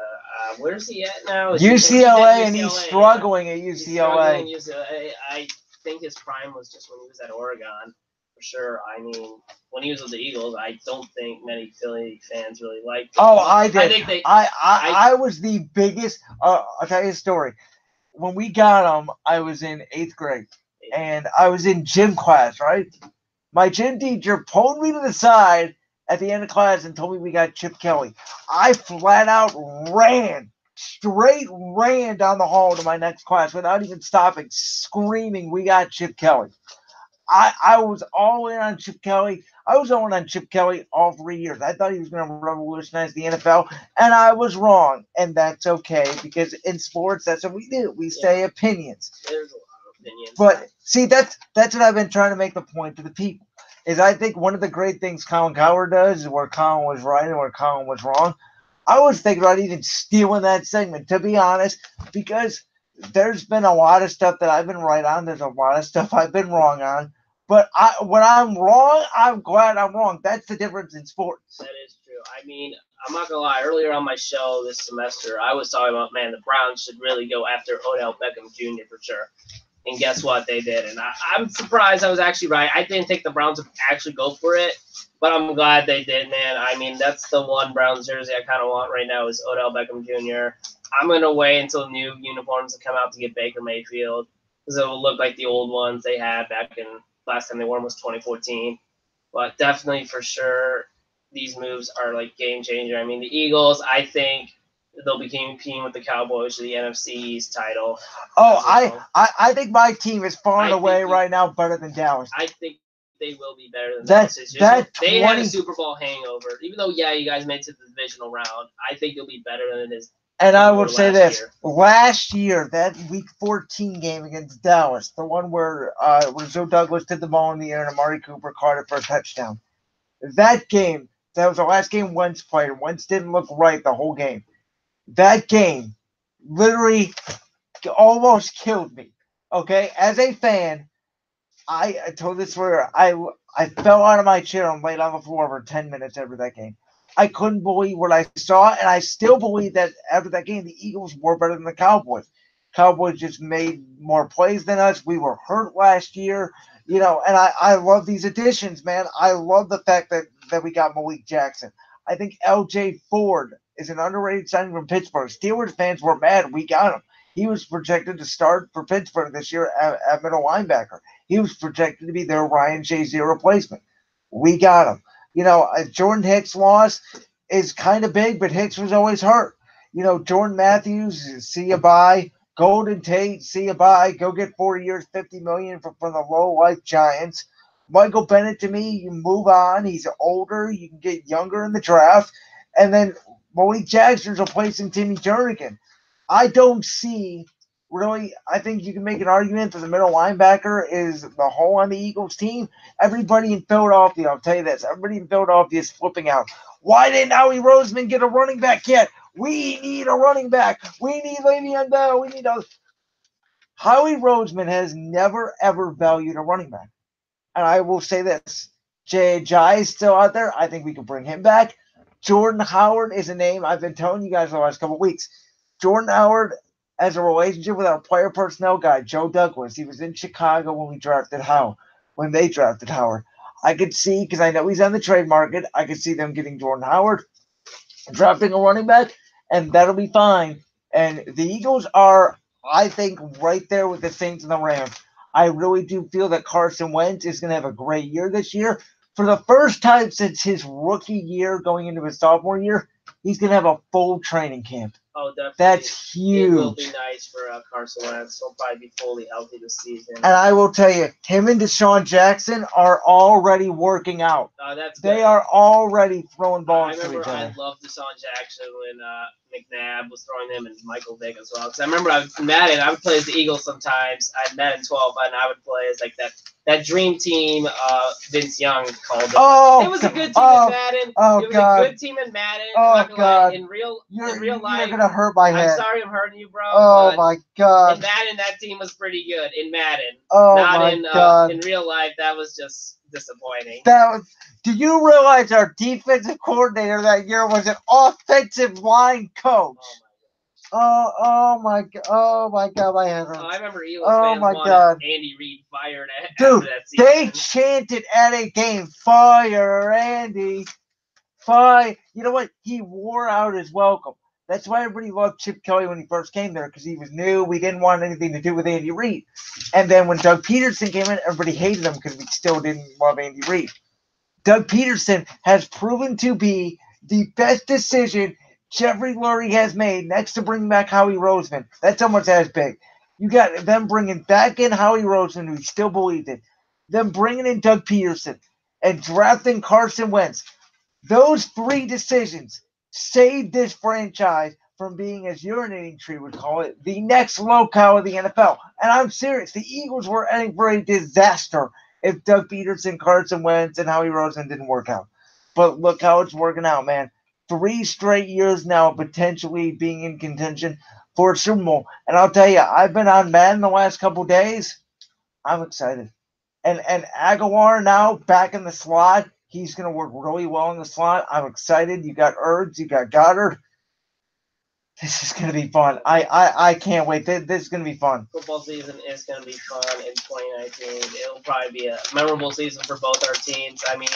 Where's he at now? UCLA, and he's struggling at UCLA. I think his prime was just when he was at Oregon, for sure. I mean, when he was with the Eagles, I don't think many Philly fans really liked him. Oh, I did. I was the biggest. I'll tell you a story. When we got him, I was in 8th grade. And I was in gym class, right? My gym teacher pulled me to the side at the end of class and told me we got Chip Kelly. I flat out straight ran down the hall to my next class without even stopping, screaming, "We got Chip Kelly." I was all in on Chip Kelly. I was all in on Chip Kelly all 3 years. I thought he was going to revolutionize the NFL, and I was wrong. And that's okay, because in sports, that's what we do. We say opinions. There's a lot of opinions. But see, that's what I've been trying to make the point to the people. Is I think one of the great things Colin Cowherd does is where Colin was right and where Colin was wrong. I was thinking about even stealing that segment, to be honest, because there's been a lot of stuff that I've been right on. There's a lot of stuff I've been wrong on. But when I'm wrong, I'm glad I'm wrong. That's the difference in sports. That is true. I mean, I'm not going to lie. Earlier on my show this semester, I was talking about, man, the Browns should really go after Odell Beckham Jr. for sure. And guess what? They did. And I'm surprised I was actually right. I didn't think the Browns would actually go for it, but I'm glad they did, man. I mean, that's the one Browns jersey I kind of want right now is Odell Beckham Jr. I'm going to wait until new uniforms come out to get Baker Mayfield because it will look like the old ones they had back in last time they wore them was 2014. But definitely for sure, these moves are like game changer. I mean, the Eagles, I think they'll be competing with the Cowboys for the NFC East title. Oh, I think my team is far and away right now better than Dallas. I think they will be better than That- this. that They had a 20 Super Bowl hangover. Even though, yeah, you guys made it to the divisional round, I think you'll be better than it is. And I will Or say last this: year. last year, that Week 14 game against Dallas, the one where Joe Douglas did the ball in the air and Amari Cooper caught it for a touchdown. That game, that was the last game Wentz played. Wentz didn't look right the whole game. That game literally almost killed me. Okay, as a fan, I told this where I fell out of my chair and laid on the floor for 10 minutes after that game. I couldn't believe what I saw, and I still believe that after that game, the Eagles were better than the Cowboys. Cowboys just made more plays than us. We were hurt last year, and I love these additions, man. I love the fact that we got Malik Jackson. I think LJ Ford is an underrated signing from Pittsburgh. Steelers fans were mad. We got him. He was projected to start for Pittsburgh this year at middle linebacker. He was projected to be their Ryan Shazier replacement. We got him. Jordan Hicks' loss is kind of big, but Hicks was always hurt. Jordan Matthews, see you bye. Golden Tate, see you bye. Go get 4 years, $50 million from the low-life Giants. Michael Bennett, to me, you move on. He's older. You can get younger in the draft. And then Malik Jackson's replacing Timmy Jernigan. I don't see really. I think you can make an argument that the middle linebacker is the hole on the Eagles team. Everybody in Philadelphia, I'll tell you this, everybody in Philadelphia is flipping out. Why didn't Howie Roseman get a running back yet? We need a running back. We need Le'Veon Bell. We need a. Howie Roseman has never, ever valued a running back. And I will say this. Jai is still out there. I think we can bring him back. Jordan Howard is a name I've been telling you guys the last couple of weeks. Jordan Howard has a relationship with our player personnel guy, Joe Douglas. He was in Chicago when they drafted Howard. I could see, because I know he's on the trade market, I could see them getting Jordan Howard, drafting a running back, and that'll be fine. And the Eagles are, I think, right there with the Saints and the Rams. I really do feel that Carson Wentz is going to have a great year this year. For the first time since his rookie year going into his sophomore year, he's going to have a full training camp. Oh, definitely. That's huge. It will be nice for Carson Wentz. He'll probably be fully healthy this season. And I will tell you, him and Deshaun Jackson are already working out. That's They good. are already throwing balls I to each remember other. I loved Deshaun Jackson when McNabb was throwing them and Michael Vick as well. Because I remember I would play as the Eagles sometimes. I had Madden 12, and I would play as like that dream team Vince Young called it. Oh, it was a good team in Madden. Oh, it was God. a good team in Madden. Oh, I'm not gonna God. lie. In real life, You're going to hurt my head. I'm sorry I'm hurting you, bro. Oh, but my God. in Madden, that team was pretty good. In Madden. Oh, Not my in God. in real life, that was just disappointing. Do you realize our defensive coordinator that year was an offensive line coach? Oh my God, my head hurts. I remember Eagles Oh, fans my wanted God. Andy Reid fired Dude, after that season. they chanted at a game, "Fire Andy, fire." You know what? He wore out his welcome. That's why everybody loved Chip Kelly when he first came there, because he was new. We didn't want anything to do with Andy Reid. And then when Doug Peterson came in, everybody hated him because we still didn't love Andy Reid. Doug Peterson has proven to be the best decision Jeffrey Lurie has made next to bringing back Howie Roseman. That's almost as big. You got them bringing back in Howie Roseman, who still believed it. Them bringing in Doug Peterson and drafting Carson Wentz. Those three decisions saved this franchise from being, as Urinating Tree would call it, the next locale of the NFL. And I'm serious. The Eagles were heading for a disaster if Doug Peterson, Carson Wentz, and Howie Roseman didn't work out. But look how it's working out, man. 3 straight years now potentially being in contention for a Super Bowl. And I'll tell you, I've been on Madden the last couple days. I'm excited. And Aguilar now back in the slot. He's going to work really well in the slot. I'm excited. You got Ertz. You got Goddard. This is going to be fun. I can't wait. This is going to be fun. Football season is going to be fun in 2019. It'll probably be a memorable season for both our teams. I mean,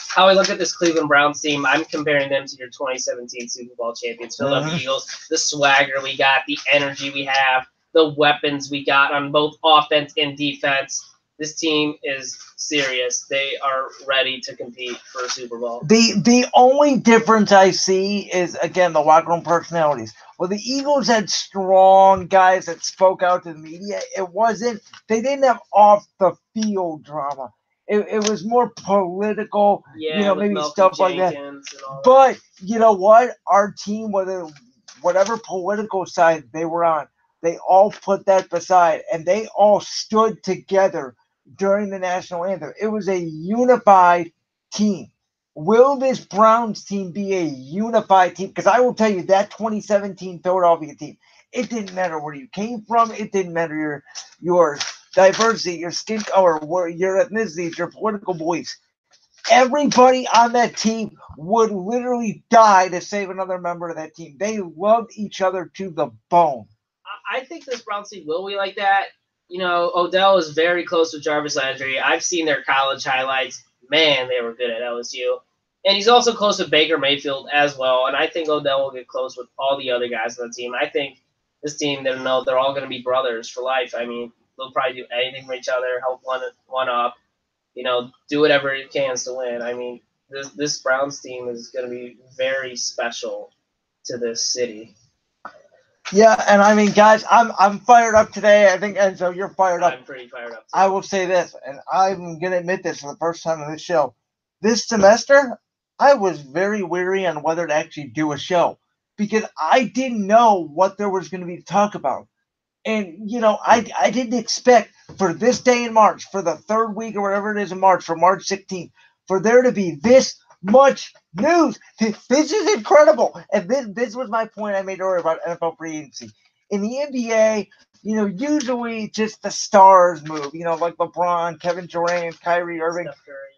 how I look at this Cleveland Browns team, I'm comparing them to your 2017 Super Bowl champions, Philadelphia Eagles. The swagger we got, the energy we have, the weapons we got on both offense and defense. This team is serious. They are ready to compete for a Super Bowl. The only difference I see is, again, the locker room personalities. Well, the Eagles had strong guys that spoke out to the media. They didn't have off the field drama. It was more political, Yeah, with maybe Malcolm stuff like that. Jenkins and all that. But you know what? Our team, whatever political side they were on, they all put that beside and they all stood together during the national anthem. It was a unified team. Will this Browns team be a unified team? Because I will tell you that 2017 Philadelphia team, it didn't matter where you came from. It didn't matter your diversity, your skin color, your ethnicity, your political beliefs. Everybody on that team would literally die to save another member of that team. They loved each other to the bone. I think this Browns team will be like that. Odell is very close with Jarvis Landry. I've seen their college highlights. Man, they were good at LSU. And he's also close with Baker Mayfield as well. And I think Odell will get close with all the other guys on the team. I think this team, they're all going to be brothers for life. I mean, they'll probably do anything for each other, help one up, do whatever it can to win. I mean, this Browns team is going to be very special to this city. Yeah, and I mean, guys, I'm fired up today. I think Enzo, you're fired up. I'm pretty fired up. I will say this, and I'm gonna admit this for the first time on this show. This semester, I was very weary on whether to actually do a show because I didn't know what there was going to be to talk about. And, I didn't expect for this day in March, for the third week or whatever it is in March, for March 16th, for there to be this much news. This is incredible. And this was my point I made earlier about NFL free agency. In the NBA, usually just the stars move, like LeBron, Kevin Durant, Kyrie Irving.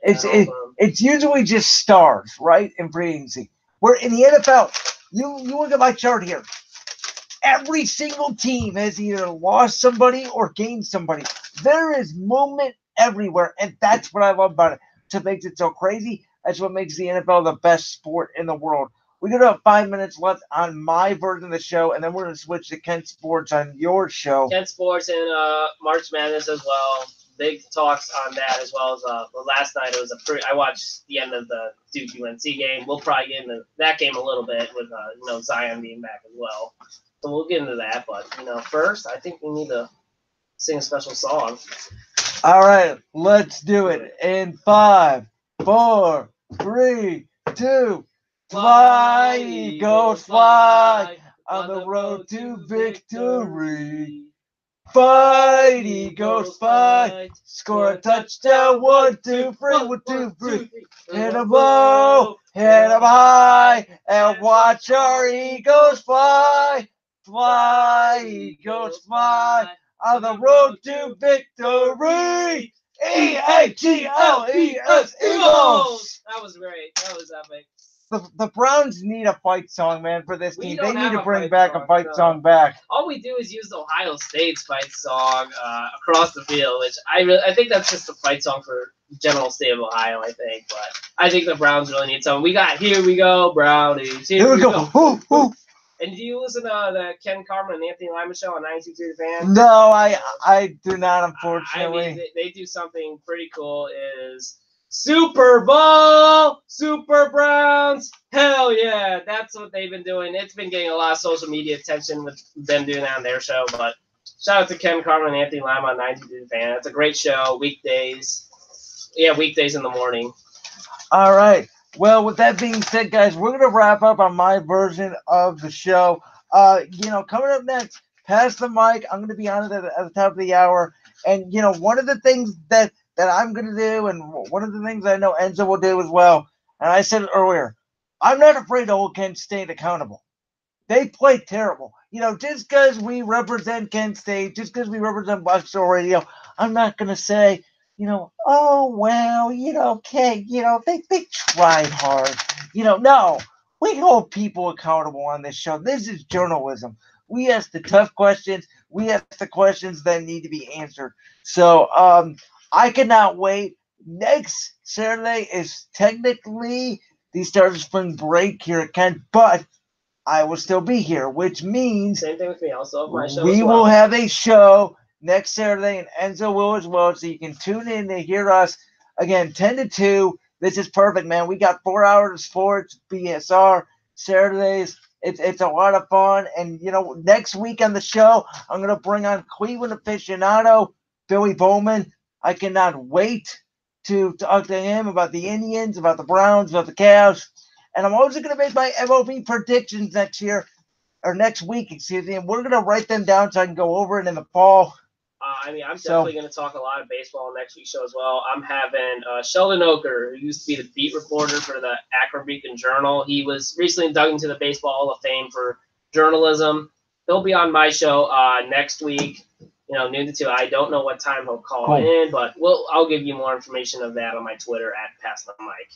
It's usually just stars, right, in free agency. Where in the NFL, you look at my chart here. Every single team has either lost somebody or gained somebody. There is movement everywhere, and that's what I love about it. What makes it so crazy. That's what makes the NFL the best sport in the world. We do have 5 minutes left on my version of the show, and then we're going to switch to Kent Sports on your show. Kent Sports and March Madness as well. Big talks on that as well as last night. It was I watched the end of the Duke UNC game. We'll probably get into that game a little bit with Zion being back as well. So we'll get into that. But first, I think we need to sing a special song. All right, let's do it. In 5, 4, 3, 2. Fly, Eagles, fly on the road to victory. Fight, Eagles, fight. Score a touchdown. 1, 2, 3. 1, 2, 3. Hit 'em low, hit 'em high, and watch our Eagles fly. Fly, Eagles, fly on the road to victory. EAGLES, Eagles. That was great. That was epic. The Browns need a fight song, man, for this team. They need to bring back a fight song back. All we do is use Ohio State's fight song across the field, which I think that's just a fight song for general state of Ohio, I think. But I think the Browns really need something. We got Here We Go, Brownies. Here we go. Ooh, ooh. And do you listen to the Ken Carmen and Anthony Lima show on 92.3 The Fan? No, I do not, unfortunately. I mean, they do something pretty cool. Is Super Bowl, Super Browns, hell yeah! That's what they've been doing. It's been getting a lot of social media attention with them doing that on their show. But shout out to Ken Carmen and Anthony Lima on 92 The Fan. It's a great show. Weekdays in the morning. All right. Well, with that being said, guys, we're going to wrap up on my version of the show. Coming up next, Pass the Mic. I'm going to be on it at the top of the hour. And, one of the things that I'm going to do, and one of the things I know Enzo will do as well, and I said it earlier, I'm not afraid to hold Kent State accountable. They play terrible. Just because we represent Kent State, just because we represent Blackstone Radio, I'm not going to say, Kent, they tried hard. No, we hold people accountable on this show. This is journalism. We ask the tough questions. We ask the questions that need to be answered. So I cannot wait. Next Saturday is technically the start of spring break here at Kent, but I will still be here, which means same thing with me. Also, my show we will have a show next Saturday, and Enzo will as well, so you can tune in to hear us again 10 to 2. This is perfect, man. We got 4 hours of sports, BSR Saturdays. It's a lot of fun, and next week on the show, I'm gonna bring on Cleveland aficionado Billy Bowman. I cannot wait to talk to him about the Indians, about the Browns, about the Cavs. And I'm also going to make my MLB predictions next year, or next week, excuse me. And we're going to write them down so I can go over it in the fall. I'm definitely going to talk a lot of baseball next week's show as well. I'm having Sheldon Oker, who used to be the beat reporter for the Akron Beacon Journal. He was recently dug into the Baseball Hall of Fame for journalism. He'll be on my show next week, noon to 2. I don't know what time he'll call in, but I'll give you more information of that on my Twitter at Pass the Mic.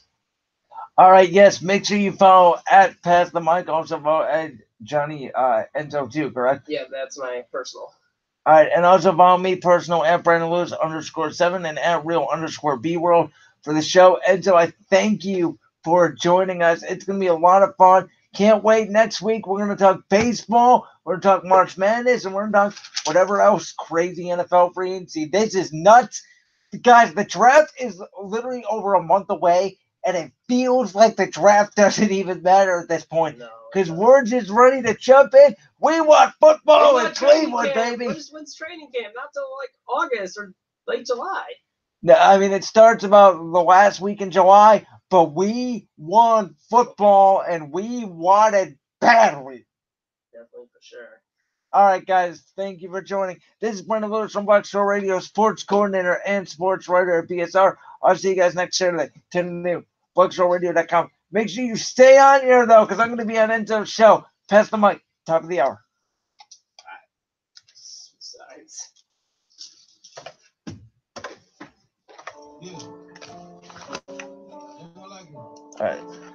All right, yes, make sure you follow at Pass the Mic. Also follow at Johnny Enzo too, correct? Yeah, that's my personal. All right, and also follow me personal at Brandon_Lewis_7 and at real_BWorld for the show. Enzo, I thank you for joining us. It's going to be a lot of fun. Can't wait. Next week, we're going to talk baseball. We're going to talk March Madness, and we're going to talk whatever else crazy NFL free agency. This is nuts. Guys, the draft is literally over a month away, and it feels like the draft doesn't even matter at this point. Because we're just ready to jump in. We want football in Cleveland, baby. When's training camp? Not till like August or late July. No, I mean, it starts about the last week in July, but we want football, and we want it badly. Definitely, for sure. All right, guys, thank you for joining. This is Brendan Lewis from Black Show Radio, sports coordinator and sports writer at BSR. I'll see you guys next Saturday, 10 to BlackShowRadio.com. Make sure you stay on here, though, because I'm going to be on Enzo's show. Pass the mic, top of the hour. All right.